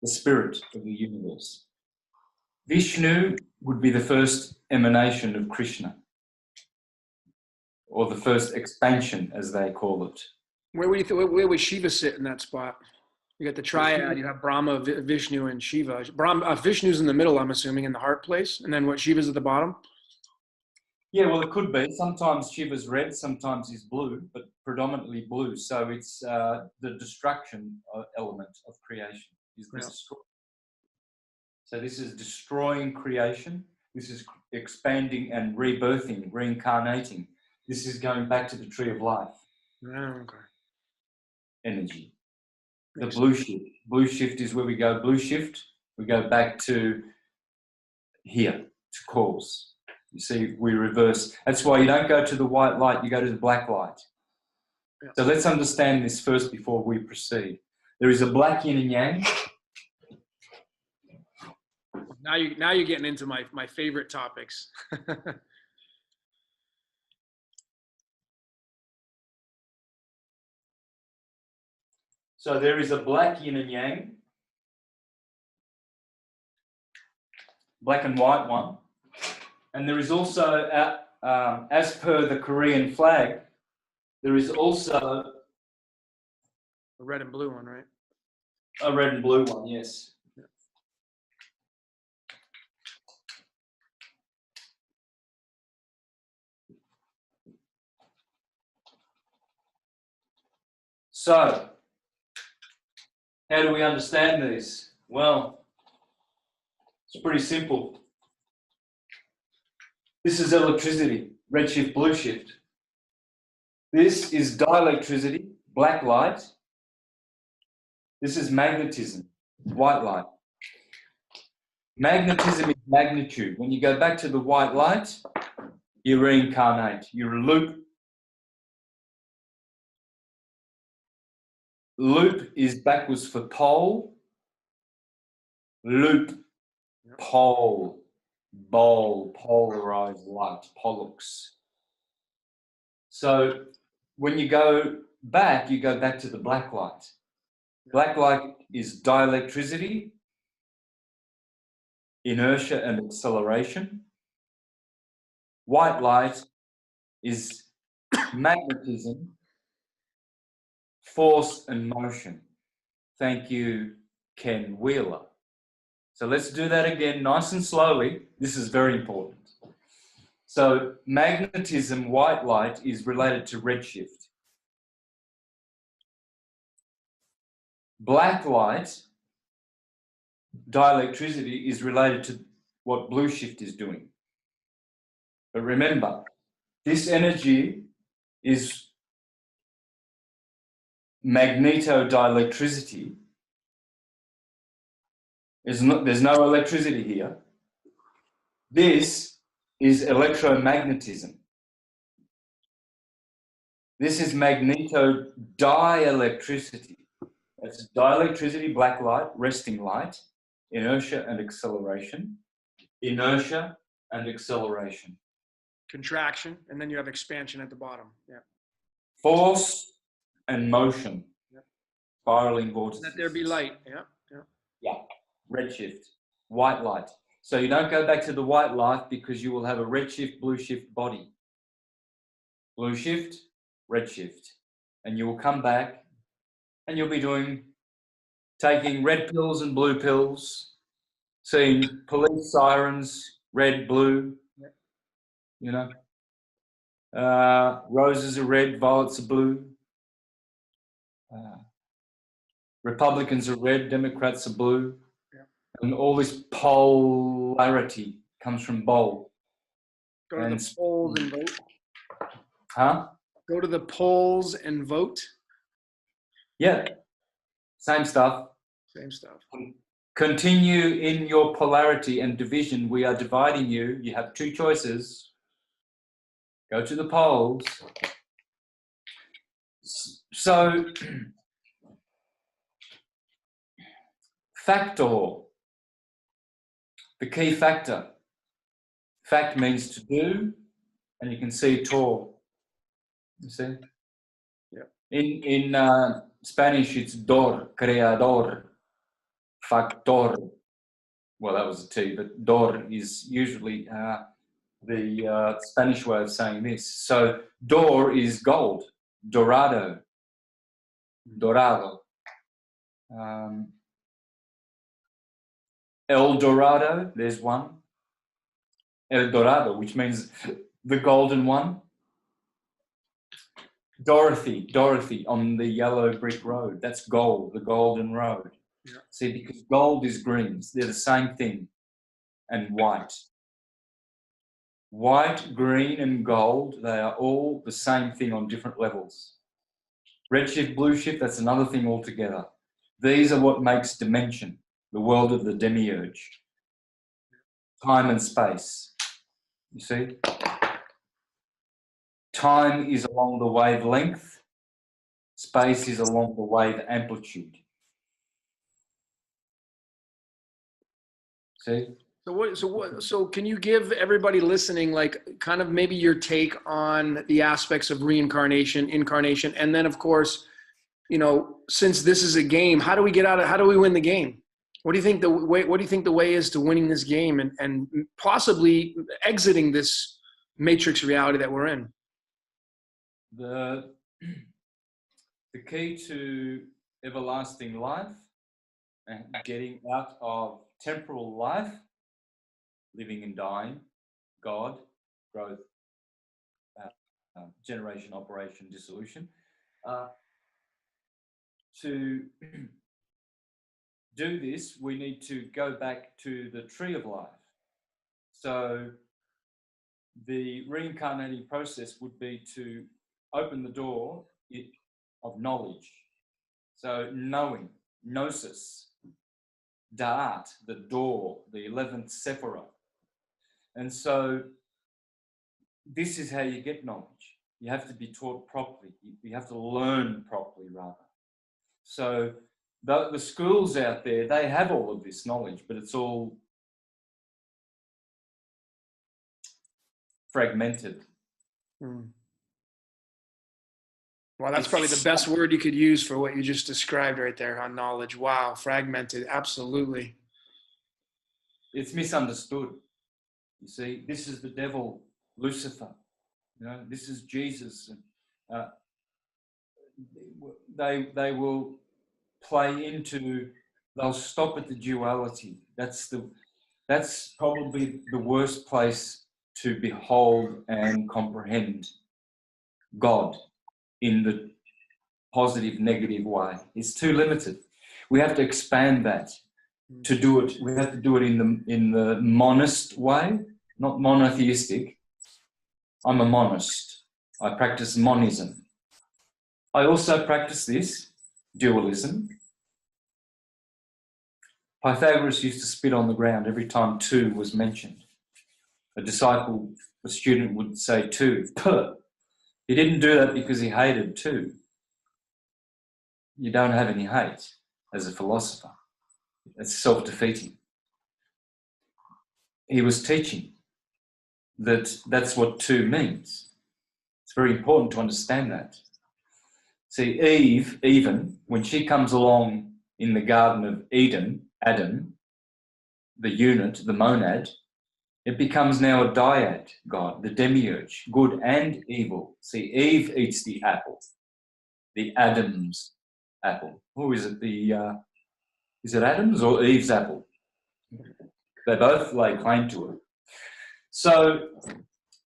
the spirit of the universe. Vishnu would be the first emanation of Krishna, or the first expansion, as they call it. Where would Shiva sit in that spot? You got the triad. You have Brahma, Vishnu, and Shiva. Vishnu's in the middle, I'm assuming, in the heart place, and then what? Shiva's at the bottom. Yeah, well, it could be. Sometimes Shiva's red, sometimes he's blue, but predominantly blue. So it's the destruction element of creation is the destroy. So this is destroying creation. This is expanding and rebirthing, reincarnating. This is going back to the tree of life. Okay. Energy. The blue shift. Blue shift is where we go. Blue shift, we go back to here, to cause. You see, we reverse. That's why you don't go to the white light, you go to the black light. Yeah. So let's understand this first before we proceed. There is a black yin and yang. Now you're getting into my favorite topics. So there is a black yin and yang, black and white one. And there is also, as per the Korean flag, there is also The red and blue one, right? a red and blue one, yes. So, how do we understand this? Well, it's pretty simple. This is electricity, red shift, blue shift. This is dielectricity, black light. This is magnetism, white light. Magnetism is magnitude. When you go back to the white light, you reincarnate. You're a loop. Loop is backwards for pole. Loop, pole, bowl, polarized light, pollux. So when you go back to the black light. Black light is dielectricity, inertia and acceleration. White light is magnetism, force and motion. Thank you, Ken Wheeler. So let's do that again nice and slowly. This is very important. So magnetism, white light, is related to redshift. Black light, dielectricity, is related to what blue shift is doing. But remember, this energy is magnetodielectricity. There's no electricity here. This is electromagnetism. This is magnetodielectricity. That's dielectricity, black light, resting light, inertia and acceleration. Inertia and acceleration. Contraction, and then you have expansion at the bottom. Yeah. Force and motion. Yep. Spiraling vortices. Let there be light. Yeah. Yeah. Yeah. Redshift, white light. So you don't go back to the white light because you will have a redshift, blue shift body. Blue shift, redshift. And you will come back and you'll be taking red pills and blue pills, seeing police sirens, red, blue, you know. Roses are red, violets are blue. Republicans are red, Democrats are blue. And all this polarity comes from bowl. Go to the polls and vote. Huh? Go to the polls and vote. Yeah. Same stuff. Same stuff. Continue in your polarity and division. We are dividing you. You have two choices. Go to the polls. So, factor. The key factor. Fact means to do, and you can see TOR. You see? Yeah. In Spanish, it's dor, creador, factor. Well, that was a T, but dor is usually the Spanish way of saying this. So dor is gold, dorado, dorado. El Dorado, there's one. El Dorado, which means the golden one. Dorothy, on the yellow brick road. That's gold, the golden road. Yeah. See, because gold is green. They're the same thing. And white. White, green, and gold, they are all the same thing on different levels. Red shift, blue shift, that's another thing altogether. These are what makes dimension, the world of the demiurge. Time and space. You see? Time is along the wavelength. Space is along the wave amplitude. See? So can you give everybody listening, like, kind of maybe your take on the aspects of reincarnation, incarnation, and then, of course, you know, since this is a game, how do we get out of, how do we win the game? What do you think the way is to winning this game and possibly exiting this matrix reality that we're in? The key to everlasting life and getting out of temporal life, living and dying, God, growth, generation, operation, dissolution, to do this, we need to go back to the tree of life. So the reincarnating process would be to open the door of knowledge. So knowing, gnosis, da'at, the door, the 11th sephirah. And so this is how you get knowledge. You have to be taught properly. You have to learn properly, rather. So the schools out there, they have all of this knowledge, but it's all fragmented. Well, that's probably the best word you could use for what you just described right there on knowledge. Wow, fragmented, absolutely. It's misunderstood. You see, this is the devil, Lucifer. You know, this is Jesus. They will play into. They'll stop at the duality. That's probably the worst place to behold and comprehend God in the positive, negative way. It's too limited. We have to expand that. To do it, we have to do it in the monist way, not monotheistic. I'm a monist. I practice monism. I also practice this, dualism. Pythagoras used to spit on the ground every time two was mentioned. A student would say two. Puh. He didn't do that because he hated two. You don't have any hate as a philosopher. It's self-defeating. He was teaching that that's what two means. It's very important to understand that. See, Eve, even, when she comes along in the Garden of Eden, Adam, the unit, the monad, it becomes now a dyad God, the demiurge, good and evil. See, Eve eats the apple, the Adam's apple. Who is it? Is it Adam's or Eve's apple? They both lay claim to it. So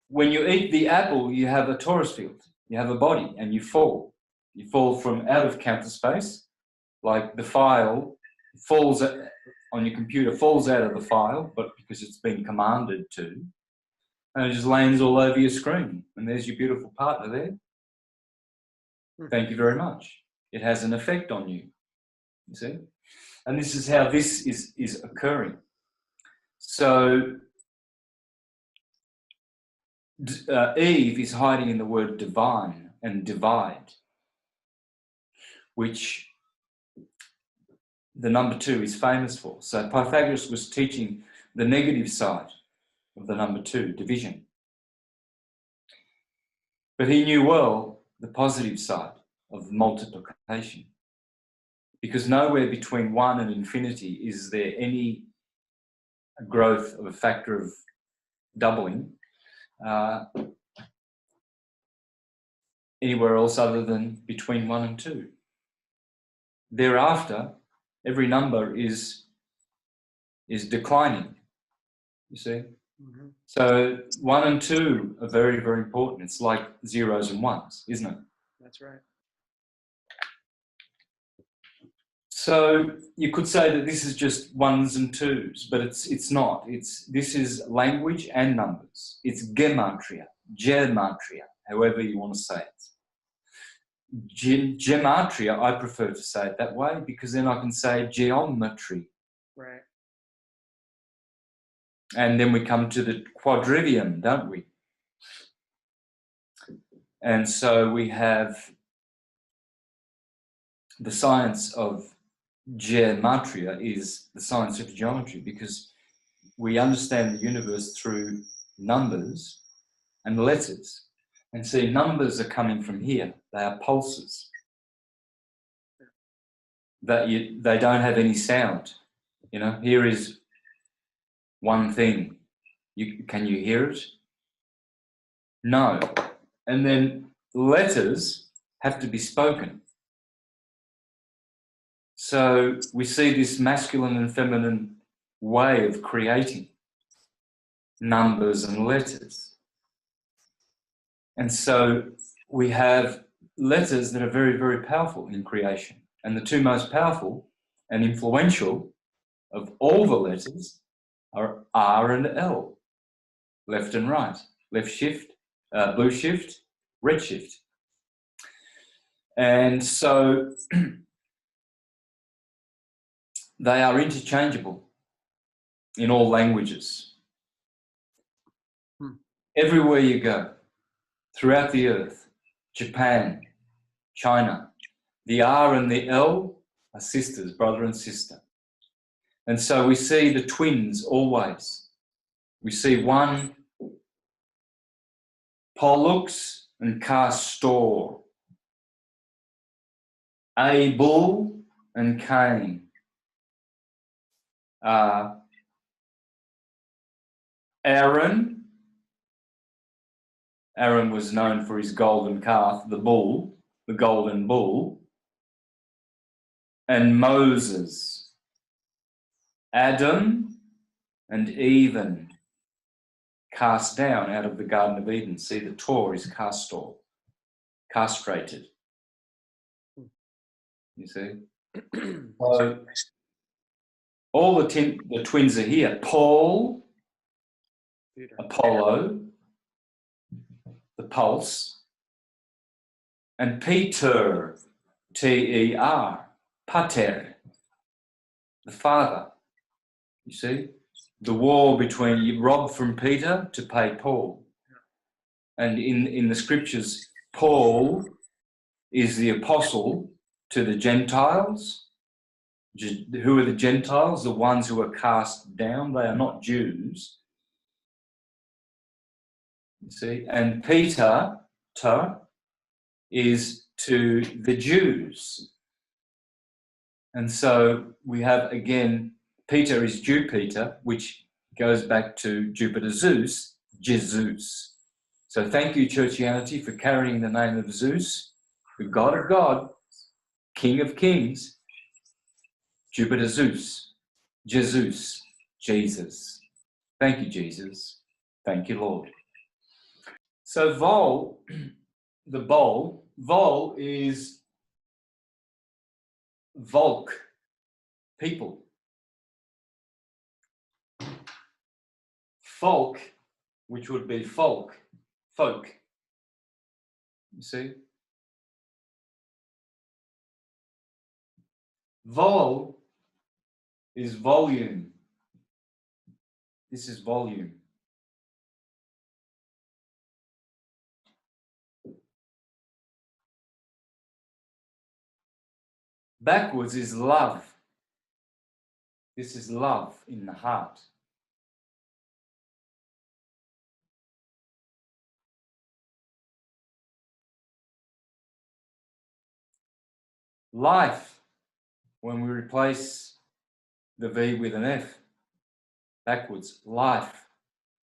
when you eat the apple, you have a torus field. You have a body and you fall. You fall from out of counter space, like the file falls on your computer, falls out of the file, but because it's been commanded to, and it just lands all over your screen. And there's your beautiful partner there. Thank you very much. It has an effect on you, you see? And this is how this is occurring. So Eve is hiding in the word divine and divide, which the number 2 is famous for. So Pythagoras was teaching the negative side of the number 2, division. But he knew well the positive side of multiplication, because nowhere between 1 and infinity is there any growth of a factor of doubling anywhere else other than between 1 and 2. Thereafter, every number is declining, you see. Mm-hmm. So 1 and 2 are very, very important. It's like zeros and ones, isn't it? That's right. So you could say that this is just 1s and 2s, but it's not. This is language and numbers. It's gematria, however you want to say it. Gematria, I prefer to say it that way because then I can say geometry. Right. And then we come to the quadrivium, don't we? And so we have the science of gematria is the science of geometry, because we understand the universe through numbers and letters. And see, numbers are coming from here. They are pulses. that they don't have any sound. You know, here is one thing. Can you hear it? No. And then letters have to be spoken. So we see this masculine and feminine way of creating numbers and letters. And so we have letters that are very, very powerful in creation. And the two most powerful and influential of all the letters are R and L, left and right, left shift, blue shift, red shift. And so they are interchangeable in all languages. Everywhere you go, throughout the earth, Japan, China, the R and the L are sisters, brother and sister. And so we see the twins always. We see one, Pollux and Castor, Abel and Cain, Aaron was known for his golden calf, the bull, the golden bull, and Moses, Adam and Eve cast down out of the Garden of Eden. See, the TOR is castor, castrated. You see? So all the twins are here. Paul, Peter. Apollo, the pulse, and Peter, T-E-R, pater, the father. You see? The war between you rob from Peter to pay Paul. And in the scriptures, Paul is the apostle to the Gentiles. Who are the Gentiles? The ones who are cast down. They are not Jews. You see? And Peter is to the Jews. And so we have, again, Peter is Jupiter, which goes back to Jupiter Zeus, Jesus. So thank you, Churchianity, for carrying the name of Zeus, the God of God, King of Kings, Jupiter Zeus, Jesus, Jesus. Thank you, Jesus. Thank you, Lord. So Vol, the bowl, Vol is Volk, people. Folk, which would be folk. You see? Vol is volume. This is volume. Backwards is love. This is love in the heart. Life, when we replace the V with an F, backwards, life.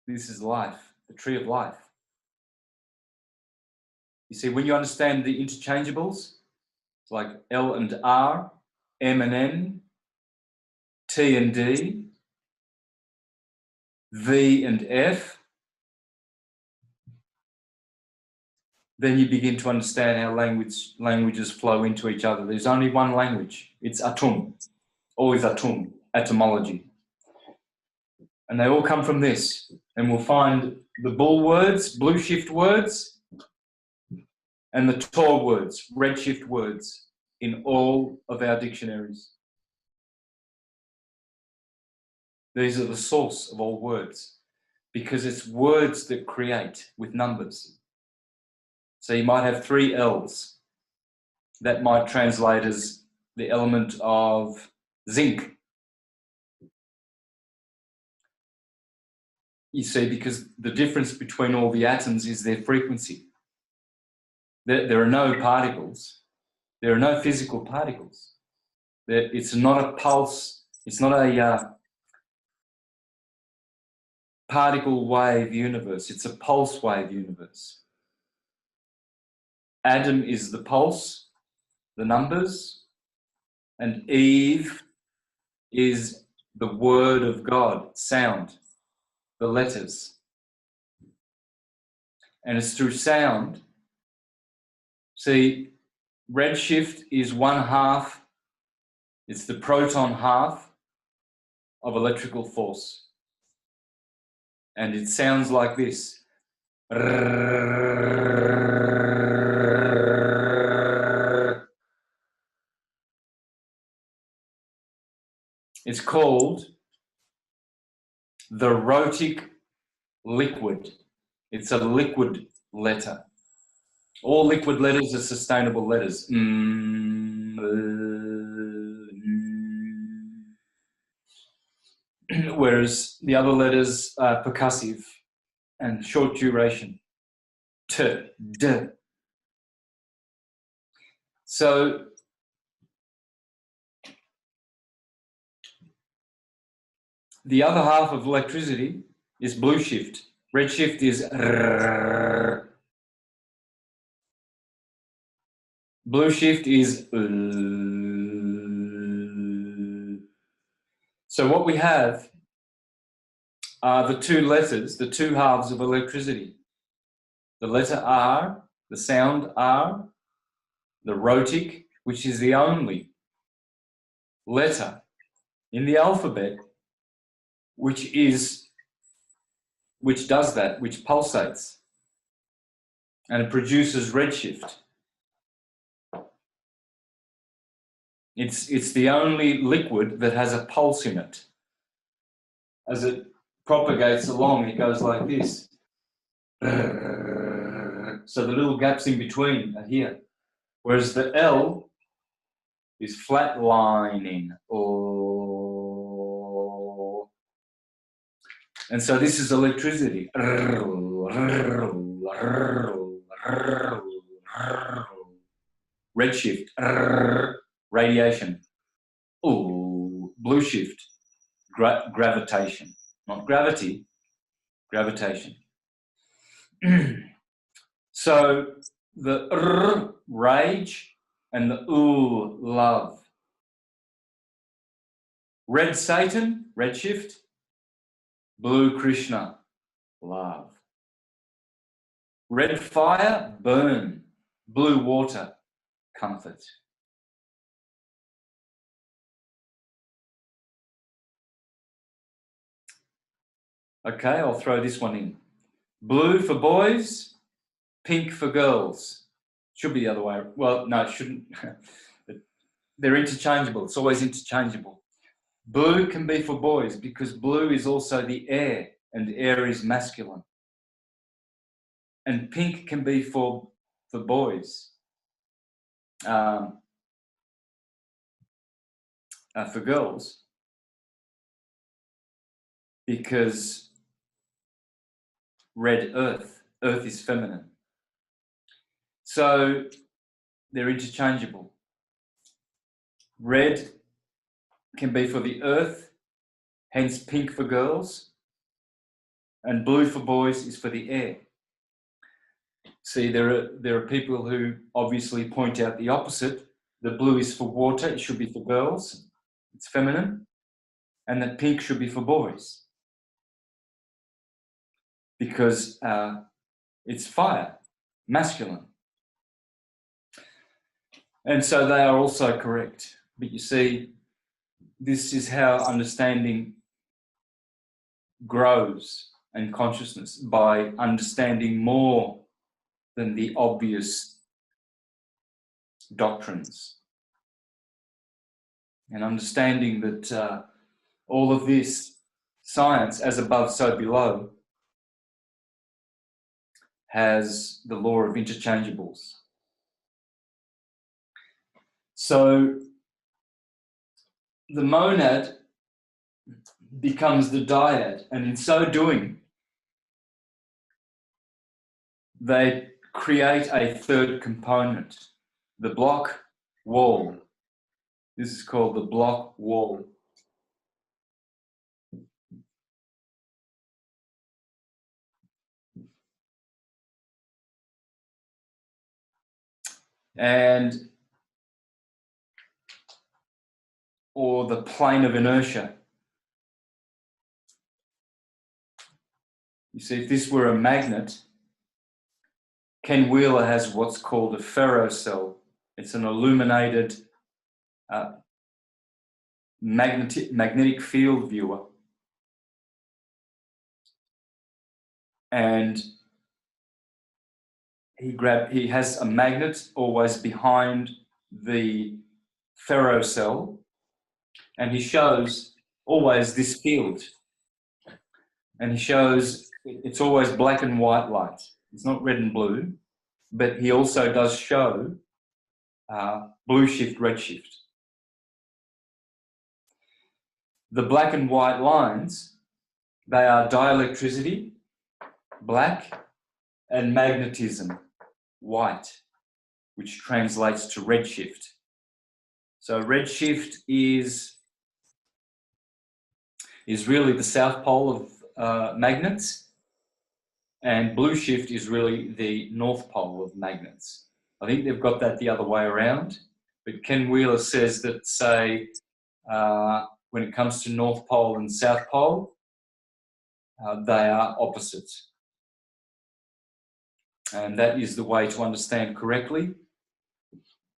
This is life, the tree of life. You see, when you understand the interchangeables, it's like L and R, M and N, T and D, V and F, then you begin to understand how languages flow into each other. There's only one language. It's atum, always atum, etymology. And they all come from this. And we'll find the bull words, blue shift words, and the TOR words, red shift words, in all of our dictionaries. These are the source of all words, because it's words that create with numbers. So you might have 3 L's. That might translate as the element of zinc. You see, because the difference between all the atoms is their frequency. There are no particles. There are no physical particles. that it's not a pulse, it's not a particle wave universe, it's a pulse wave universe. Adam is the pulse, the numbers, and Eve is the word of God, sound, the letters. And it's through sound. See, redshift is 1/2, it's the proton half of electrical force. And it sounds like this. It's called the rhotic liquid. It's a liquid letter. All liquid letters are sustainable letters. Whereas the other letters are percussive and short duration. T, D. So the other half of electricity is blue shift. Red shift is R. Blue shift is So what we have are the two letters, the two halves of electricity. The letter R, the sound R, the rhotic, which is the only letter in the alphabet which does that, which pulsates, and it produces redshift. It's the only liquid that has a pulse in it. As it propagates along, it goes like this. So the little gaps in between are here. Whereas the L is flatlining. Oh. And so this is electricity. Redshift. Radiation. Oh, blue shift. Gravitation. Not gravity, gravitation. So the rage and the love. Red Satan, redshift. Blue Krishna, love. Red fire, burn. Blue water, comfort. Okay, I'll throw this one in. Blue for boys, pink for girls. Should be the other way. Well, no, it shouldn't. They're interchangeable. It's always interchangeable. Blue can be for boys because blue is also the air, and air is masculine. And pink can be for boys. For girls, because red earth is feminine. So they're interchangeable. Red can be for the earth, hence pink for girls, and blue for boys is for the air. See, there are people who obviously point out the opposite. The blue is for water, it should be for girls, it's feminine, and the pink should be for boys because it's fire, masculine. And so they are also correct. But you see, this is how understanding grows and consciousness, by understanding more than the obvious doctrines. And understanding that all of this science, as above, so below, has the law of interchangeables. So the monad becomes the dyad, and in so doing, they create a third component, the block wall, This is called the block wall. Or the plane of inertia. You see, if this were a magnet, Ken Wheeler has what's called a ferrocell. It's an illuminated magnetic field viewer. And he has a magnet always behind the ferrocell, and he shows always this field. And he shows it's always black and white light. It's not red and blue, but he also does show blue shift, red shift. The black and white lines, they are dielectricity, black, and magnetism, white, which translates to redshift. So redshift is really the south pole of magnets, and blue shift is really the north pole of magnets. I think they've got that the other way around, but Ken Wheeler says that, say, when it comes to north pole and south pole, they are opposites. And that is the way to understand correctly.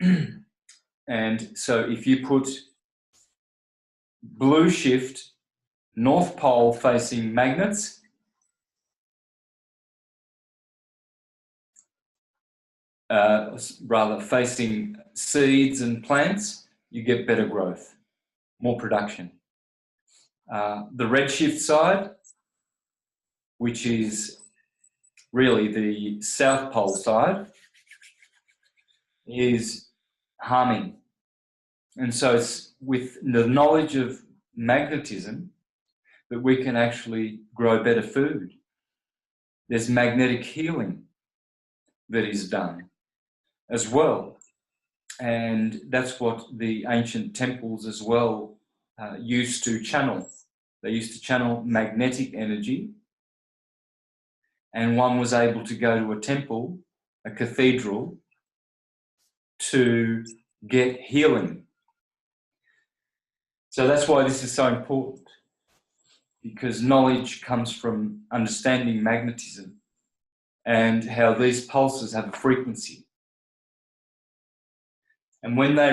And so if you put blue shift, north pole facing magnets, rather facing seeds and plants, you get better growth, more production. The redshift side, which is really the south pole side, is harming. And so it's with the knowledge of magnetism that we can actually grow better food. There's magnetic healing that is done as well. And that's what the ancient temples as well used to channel. They used to channel magnetic energy, and one was able to go to a temple, a cathedral, to get healing. So that's why this is so important, because knowledge comes from understanding magnetism and how these pulses have a frequency. And when they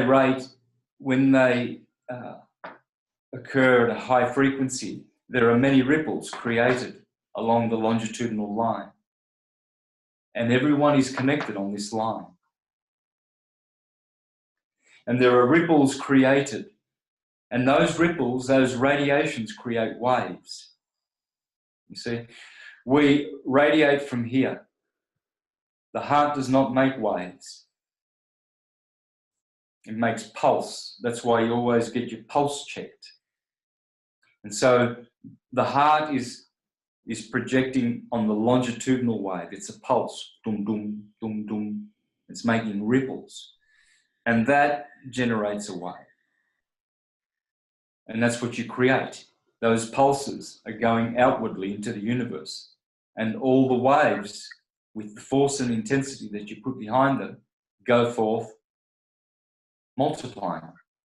occur at a high frequency, there are many ripples created along the longitudinal line. And everyone is connected on this line. And there are ripples created. And those ripples, those radiations create waves. You see, we radiate from here. The heart does not make waves. It makes pulse. That's why you always get your pulse checked. And so the heart is projecting on the longitudinal wave. It's a pulse. Dum, dum, dum, dum. It's making ripples. And that generates a wave. And that's what you create. Those pulses are going outwardly into the universe. And all the waves, with the force and intensity that you put behind them, go forth multiplying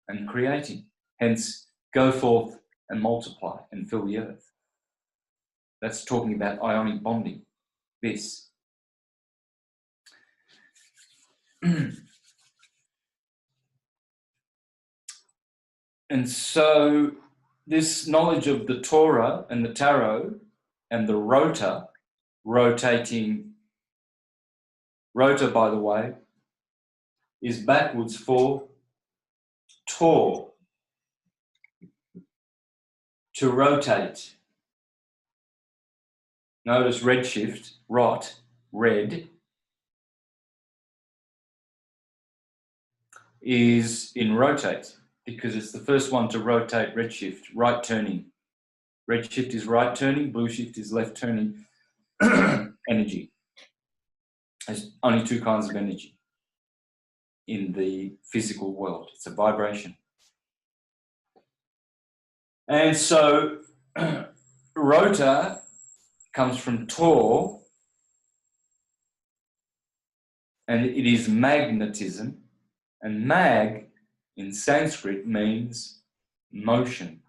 and creating. Hence, go forth and multiply and fill the earth. That's talking about ionic bonding. This. And so this knowledge of the Torah and the tarot and the rota, rotating, rota, by the way, is backwards for TOR, to rotate. Notice redshift, rot, red, is in rotate, because it's the first one to rotate redshift, right turning. Redshift is right turning, blue shift is left turning energy. There's only two kinds of energy in the physical world. It's a vibration. And so rota comes from TOR, and it is magnetism, and mag in Sanskrit means motion.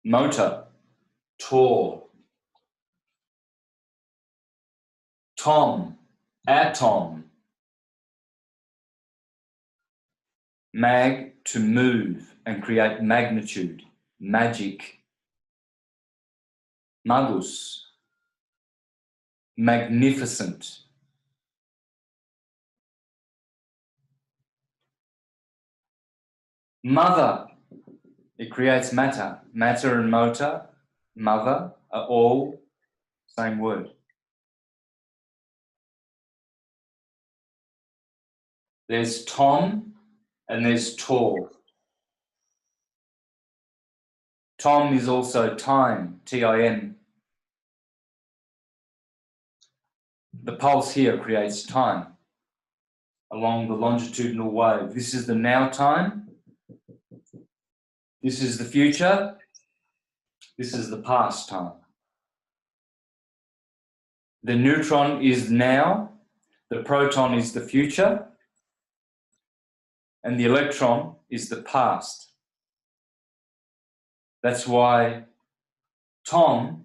Motor, TOR. Tom, atom. Mag, to move and create magnitude, magic. Magus, magnificent. Mother, it creates matter. Matter and motor, mother, are all same word. There's Tom and there's TOR. Tom is also time, T-I-M. The pulse here creates time along the longitudinal wave. This is the now time. This is the future. This is the past time. The neutron is now. The proton is the future. And the electron is the past. That's why Tom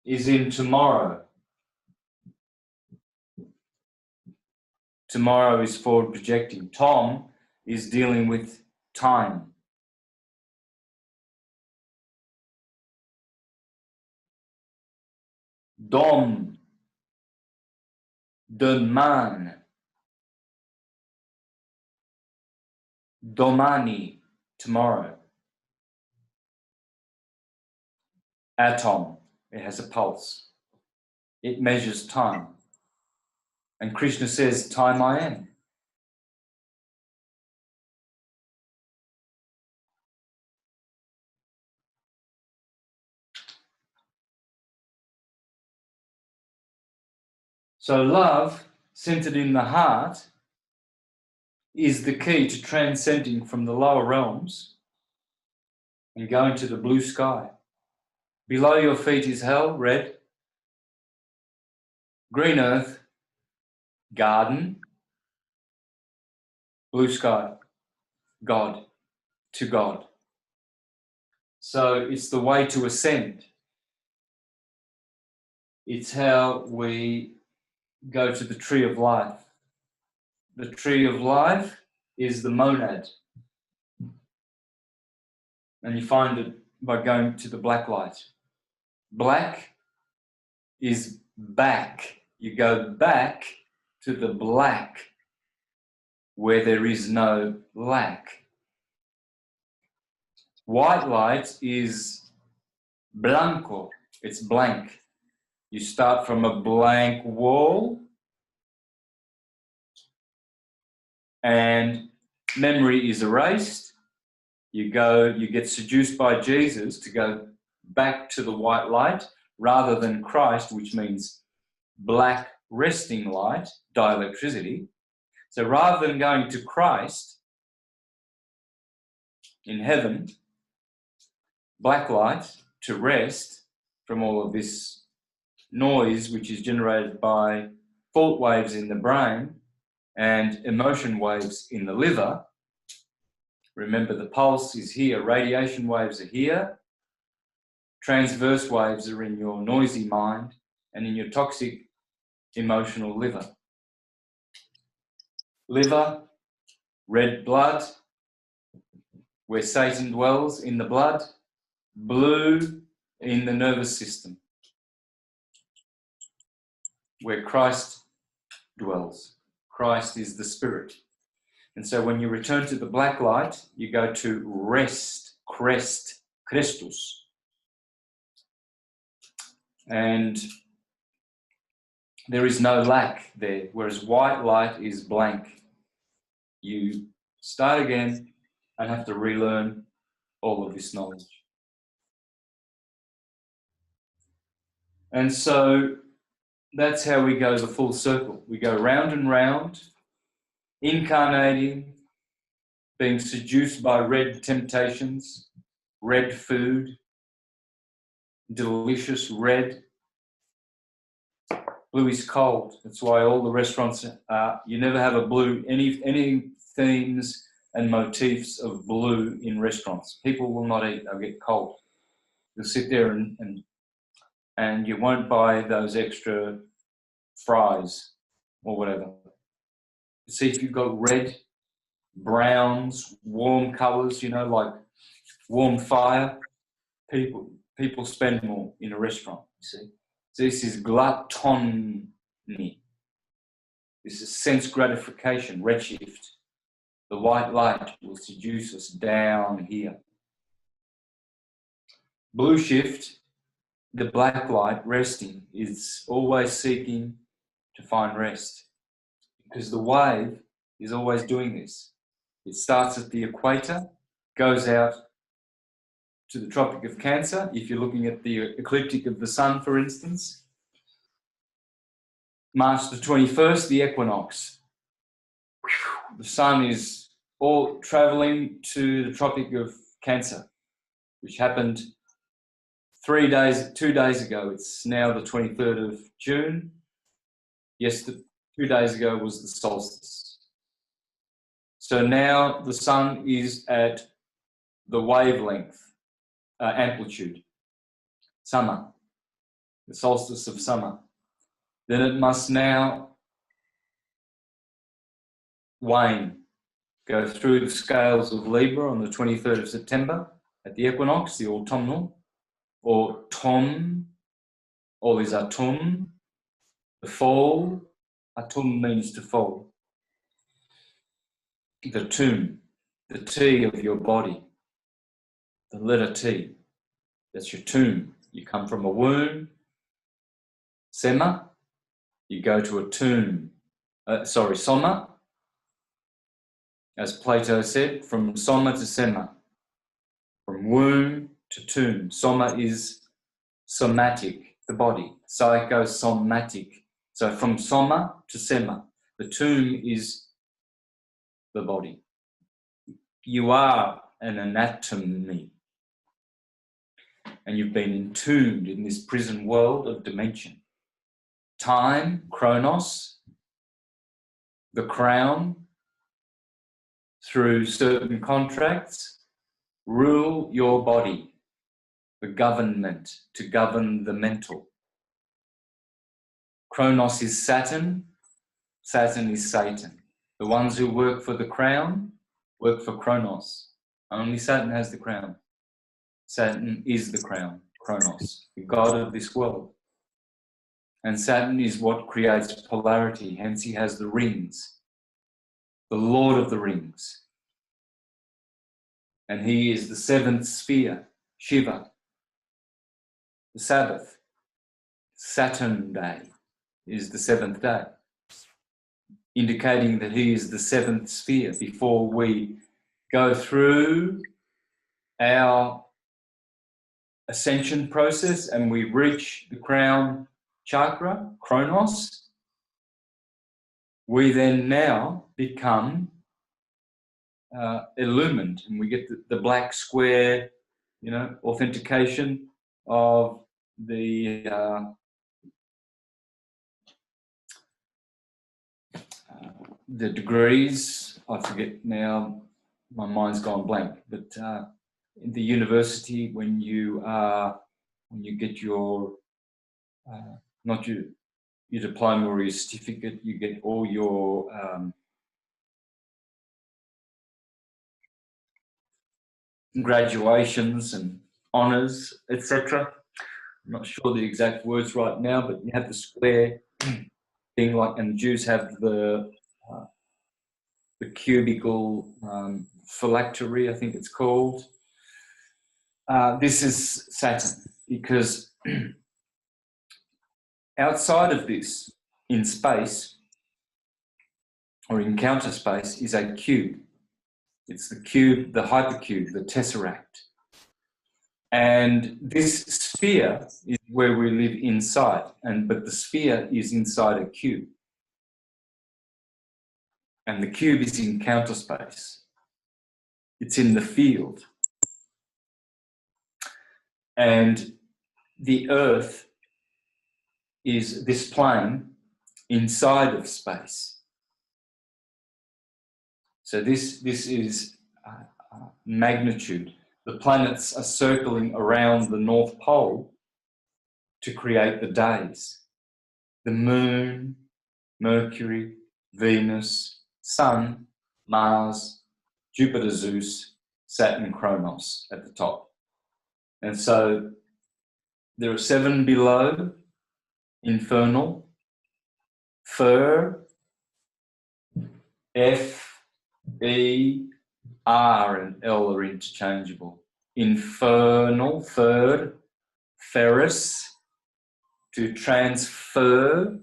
is in tomorrow. Tomorrow is forward projecting. Tom is dealing with time. Dom, demain, domani, tomorrow. Atom, it has a pulse. It measures time. And Krishna says, time I am. So love, centered in the heart, is the key to transcending from the lower realms and going to the blue sky. Below your feet is hell, red. Green earth, garden. Blue sky, God, to God. So it's the way to ascend. It's how we go to the tree of life. The tree of life is the monad. And you find it by going to the black light. Black is back. You go back to the black where there is no lack. White light is blanco. It's blank. You start from a blank wall and memory is erased. You get seduced by Jesus to go back to the white light rather than Christ, which means black resting light, dielectricity. So rather than going to Christ in heaven, black light to rest from all of this noise which is generated by fault waves in the brain and emotion waves in the liver. Remember, the pulse is here, radiation waves are here, transverse waves are in your noisy mind and in your toxic emotional liver. Liver, red blood, where Satan dwells in the blood, blue in the nervous system, where Christ dwells. Christ is the spirit. And so when you return to the black light, you go to rest, crest, Christus. And there is no lack there, whereas white light is blank. You start again and have to relearn all of this knowledge. And so that's how we go the full circle. We go round and round, incarnating, being seduced by red temptations, red food, delicious red. Blue is cold. That's why all the restaurants you never have a blue, any themes and motifs of blue in restaurants. People will not eat, they'll get cold. You'll sit there and you won't buy those extra fries or whatever. See, if you've got red, browns, warm colours, like warm fire, people spend more in a restaurant, you see. So this is gluttony. This is sense gratification, redshift. The white light will seduce us down here. Blue shift, the black light, resting, is always seeking to find rest. Because the wave is always doing this. It starts at the equator, goes out to the Tropic of Cancer. If you're looking at the ecliptic of the sun, for instance, March the 21st, the equinox. The sun is all traveling to the Tropic of Cancer, which happened 2 days ago. It's now the 23rd of June. Yes, 2 days ago was the solstice. So now the sun is at the wavelength, amplitude, summer, the solstice of summer. Then it must now wane, go through the scales of Libra on the 23rd of September at the equinox, the autumnal, or autumn, all is autumn, the fall. Autumn means to fall. The tomb, the T of your body, the letter T, that's your tomb. You come from a womb, Sema, you go to a tomb, Soma, as Plato said, from Soma to Sema, from womb to tomb. Soma is somatic, the body, psychosomatic. So from Soma to Sema, the tomb is the body. You are an anatomy, and you've been entombed in this prison world of dimension. Time, chronos, the crown, through certain contracts, rule your body, the government, to govern the mental. Chronos is Saturn, Saturn is Satan. The ones who work for the crown work for Chronos. Only Saturn has the crown. Saturn is the crown, Chronos, the god of this world. And Saturn is what creates polarity, hence he has the rings, the Lord of the Rings. And he is the seventh sphere, Shiva. The Sabbath, Saturn day, is the seventh day, indicating that he is the seventh sphere. Before we go through our ascension process and we reach the crown chakra, Chronos, we then now become illumined, and we get the black square, authentication of the degrees. I forget now, my mind's gone blank, but in the university, when you get your not your diploma or your certificate, you get all your graduations and honours, etc. I'm not sure the exact words right now, but you have the square thing, like, and Jews have the cubical phylactery, I think it's called. This is Saturn, because outside of this, in space, or in counter space, is a cube. It's the cube, the hypercube, the tesseract. And this sphere is where we live inside, but the sphere is inside a cube. And the cube is in counter space. It's in the field. And the Earth is this plane inside of space. So this is magnitude. The planets are circling around the North Pole to create the days. The Moon, Mercury, Venus, Sun, Mars, Jupiter, Zeus, Saturn, Kronos at the top. And so there are 7 below: infernal, Fur, F, E, R and L are interchangeable. Infernal, third, ferrous, to transfer,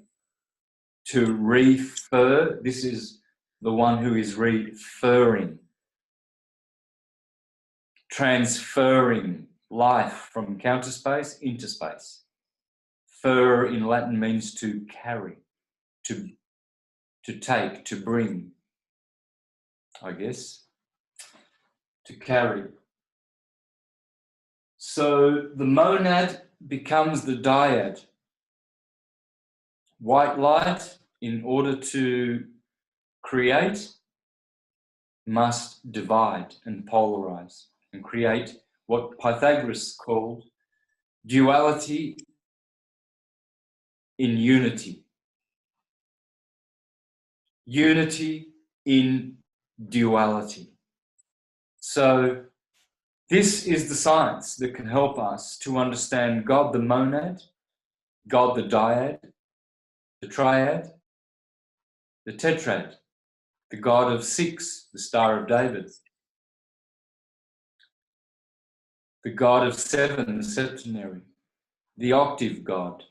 to refer. This is the one who is referring. Transferring life from counter space into space. Fer in Latin means to carry, to take, to bring, I guess. To carry. So the monad becomes the dyad. White light, in order to create, must divide and polarize and create what Pythagoras called duality in unity. Unity in duality. So this is the science that can help us to understand God the monad, God the dyad, the triad, the tetrad, the God of 6, the Star of David, the God of 7, the septenary, the octave God,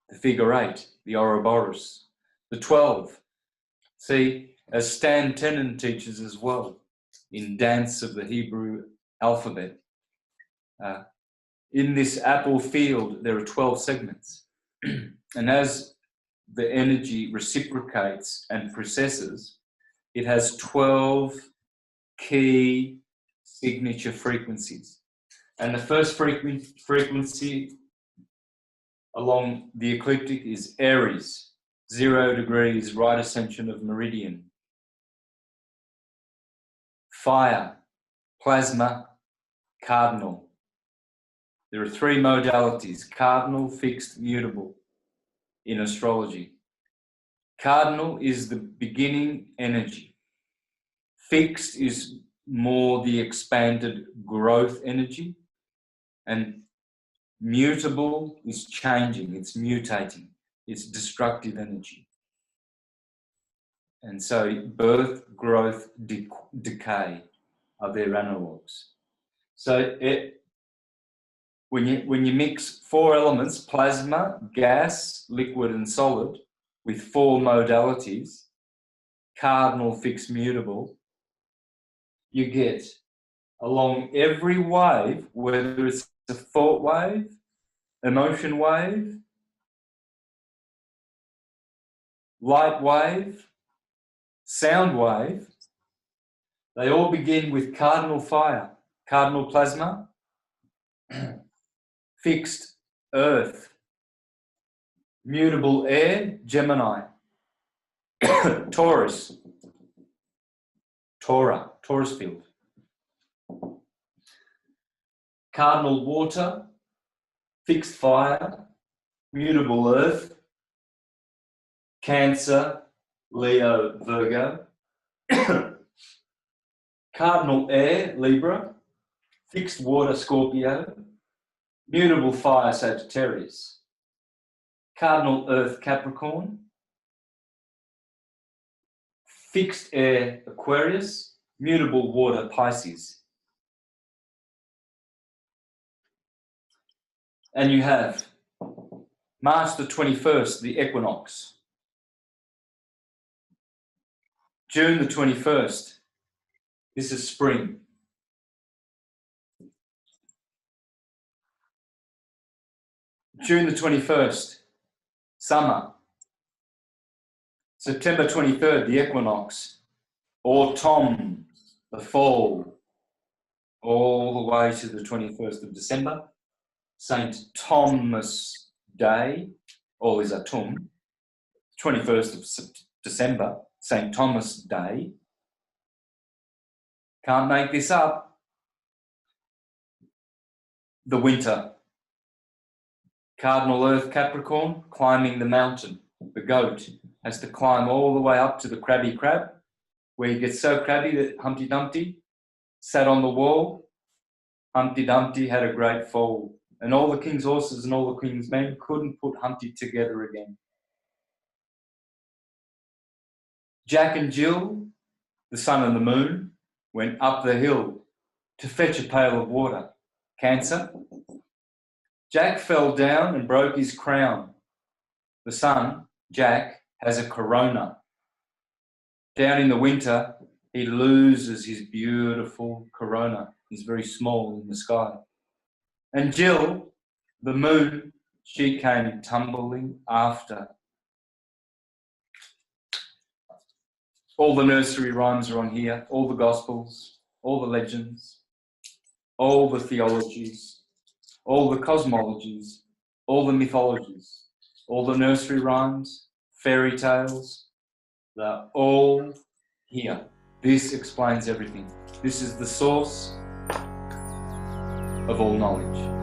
the figure 8, the Ouroboros, the 12. See, as Stan Tenen teaches as well, in Dance of the Hebrew Alphabet, in this apple field, there are 12 segments. And as the energy reciprocates and processes, it has 12 key signature frequencies. And the first frequency along the ecliptic is Aries, 0 degrees, right ascension of meridian. Fire, plasma, cardinal. There are 3 modalities: cardinal, fixed, mutable in astrology. Cardinal is the beginning energy. Fixed is more the expanded growth energy. And mutable is changing, it's mutating, it's destructive energy. And so birth, growth, decay are their analogues. So when you mix 4 elements, plasma, gas, liquid and solid, with 4 modalities, cardinal, fixed, mutable, you get along every wave, whether it's a thought wave, emotion wave, light wave, sound wave, they all begin with cardinal fire, cardinal plasma, fixed earth, mutable air, Gemini, Taurus, Taurus field, cardinal water, fixed fire, mutable earth, Cancer, Leo, Virgo, cardinal air, Libra, fixed water, Scorpio, mutable fire, Sagittarius, cardinal earth, Capricorn, fixed air, Aquarius, mutable water, Pisces. And you have March the 21st, the equinox. June the 21st, this is spring. June the 21st, summer. September 23rd, the equinox. Autumn, the fall. All the way to the 21st of December. St. Thomas Day, all is autumn. 21st of December, St. Thomas Day. Can't make this up. The winter. Cardinal Earth Capricorn, climbing the mountain. The goat has to climb all the way up to the Crabby Crab, where he gets so crabby that Humpty Dumpty sat on the wall. Humpty Dumpty had a great fall, and all the king's horses and all the king's men couldn't put Humpty together again. Jack and Jill, the sun and the moon, went up the hill to fetch a pail of water. Cancer. Jack fell down and broke his crown. The sun, Jack, has a corona. Down in the winter, he loses his beautiful corona. He's very small in the sky. And Jill, the moon, she came tumbling after. All the nursery rhymes are on here, all the gospels, all the legends, all the theologies, all the cosmologies, all the mythologies, all the nursery rhymes, fairy tales, they're all here. This explains everything. This is the source of all knowledge.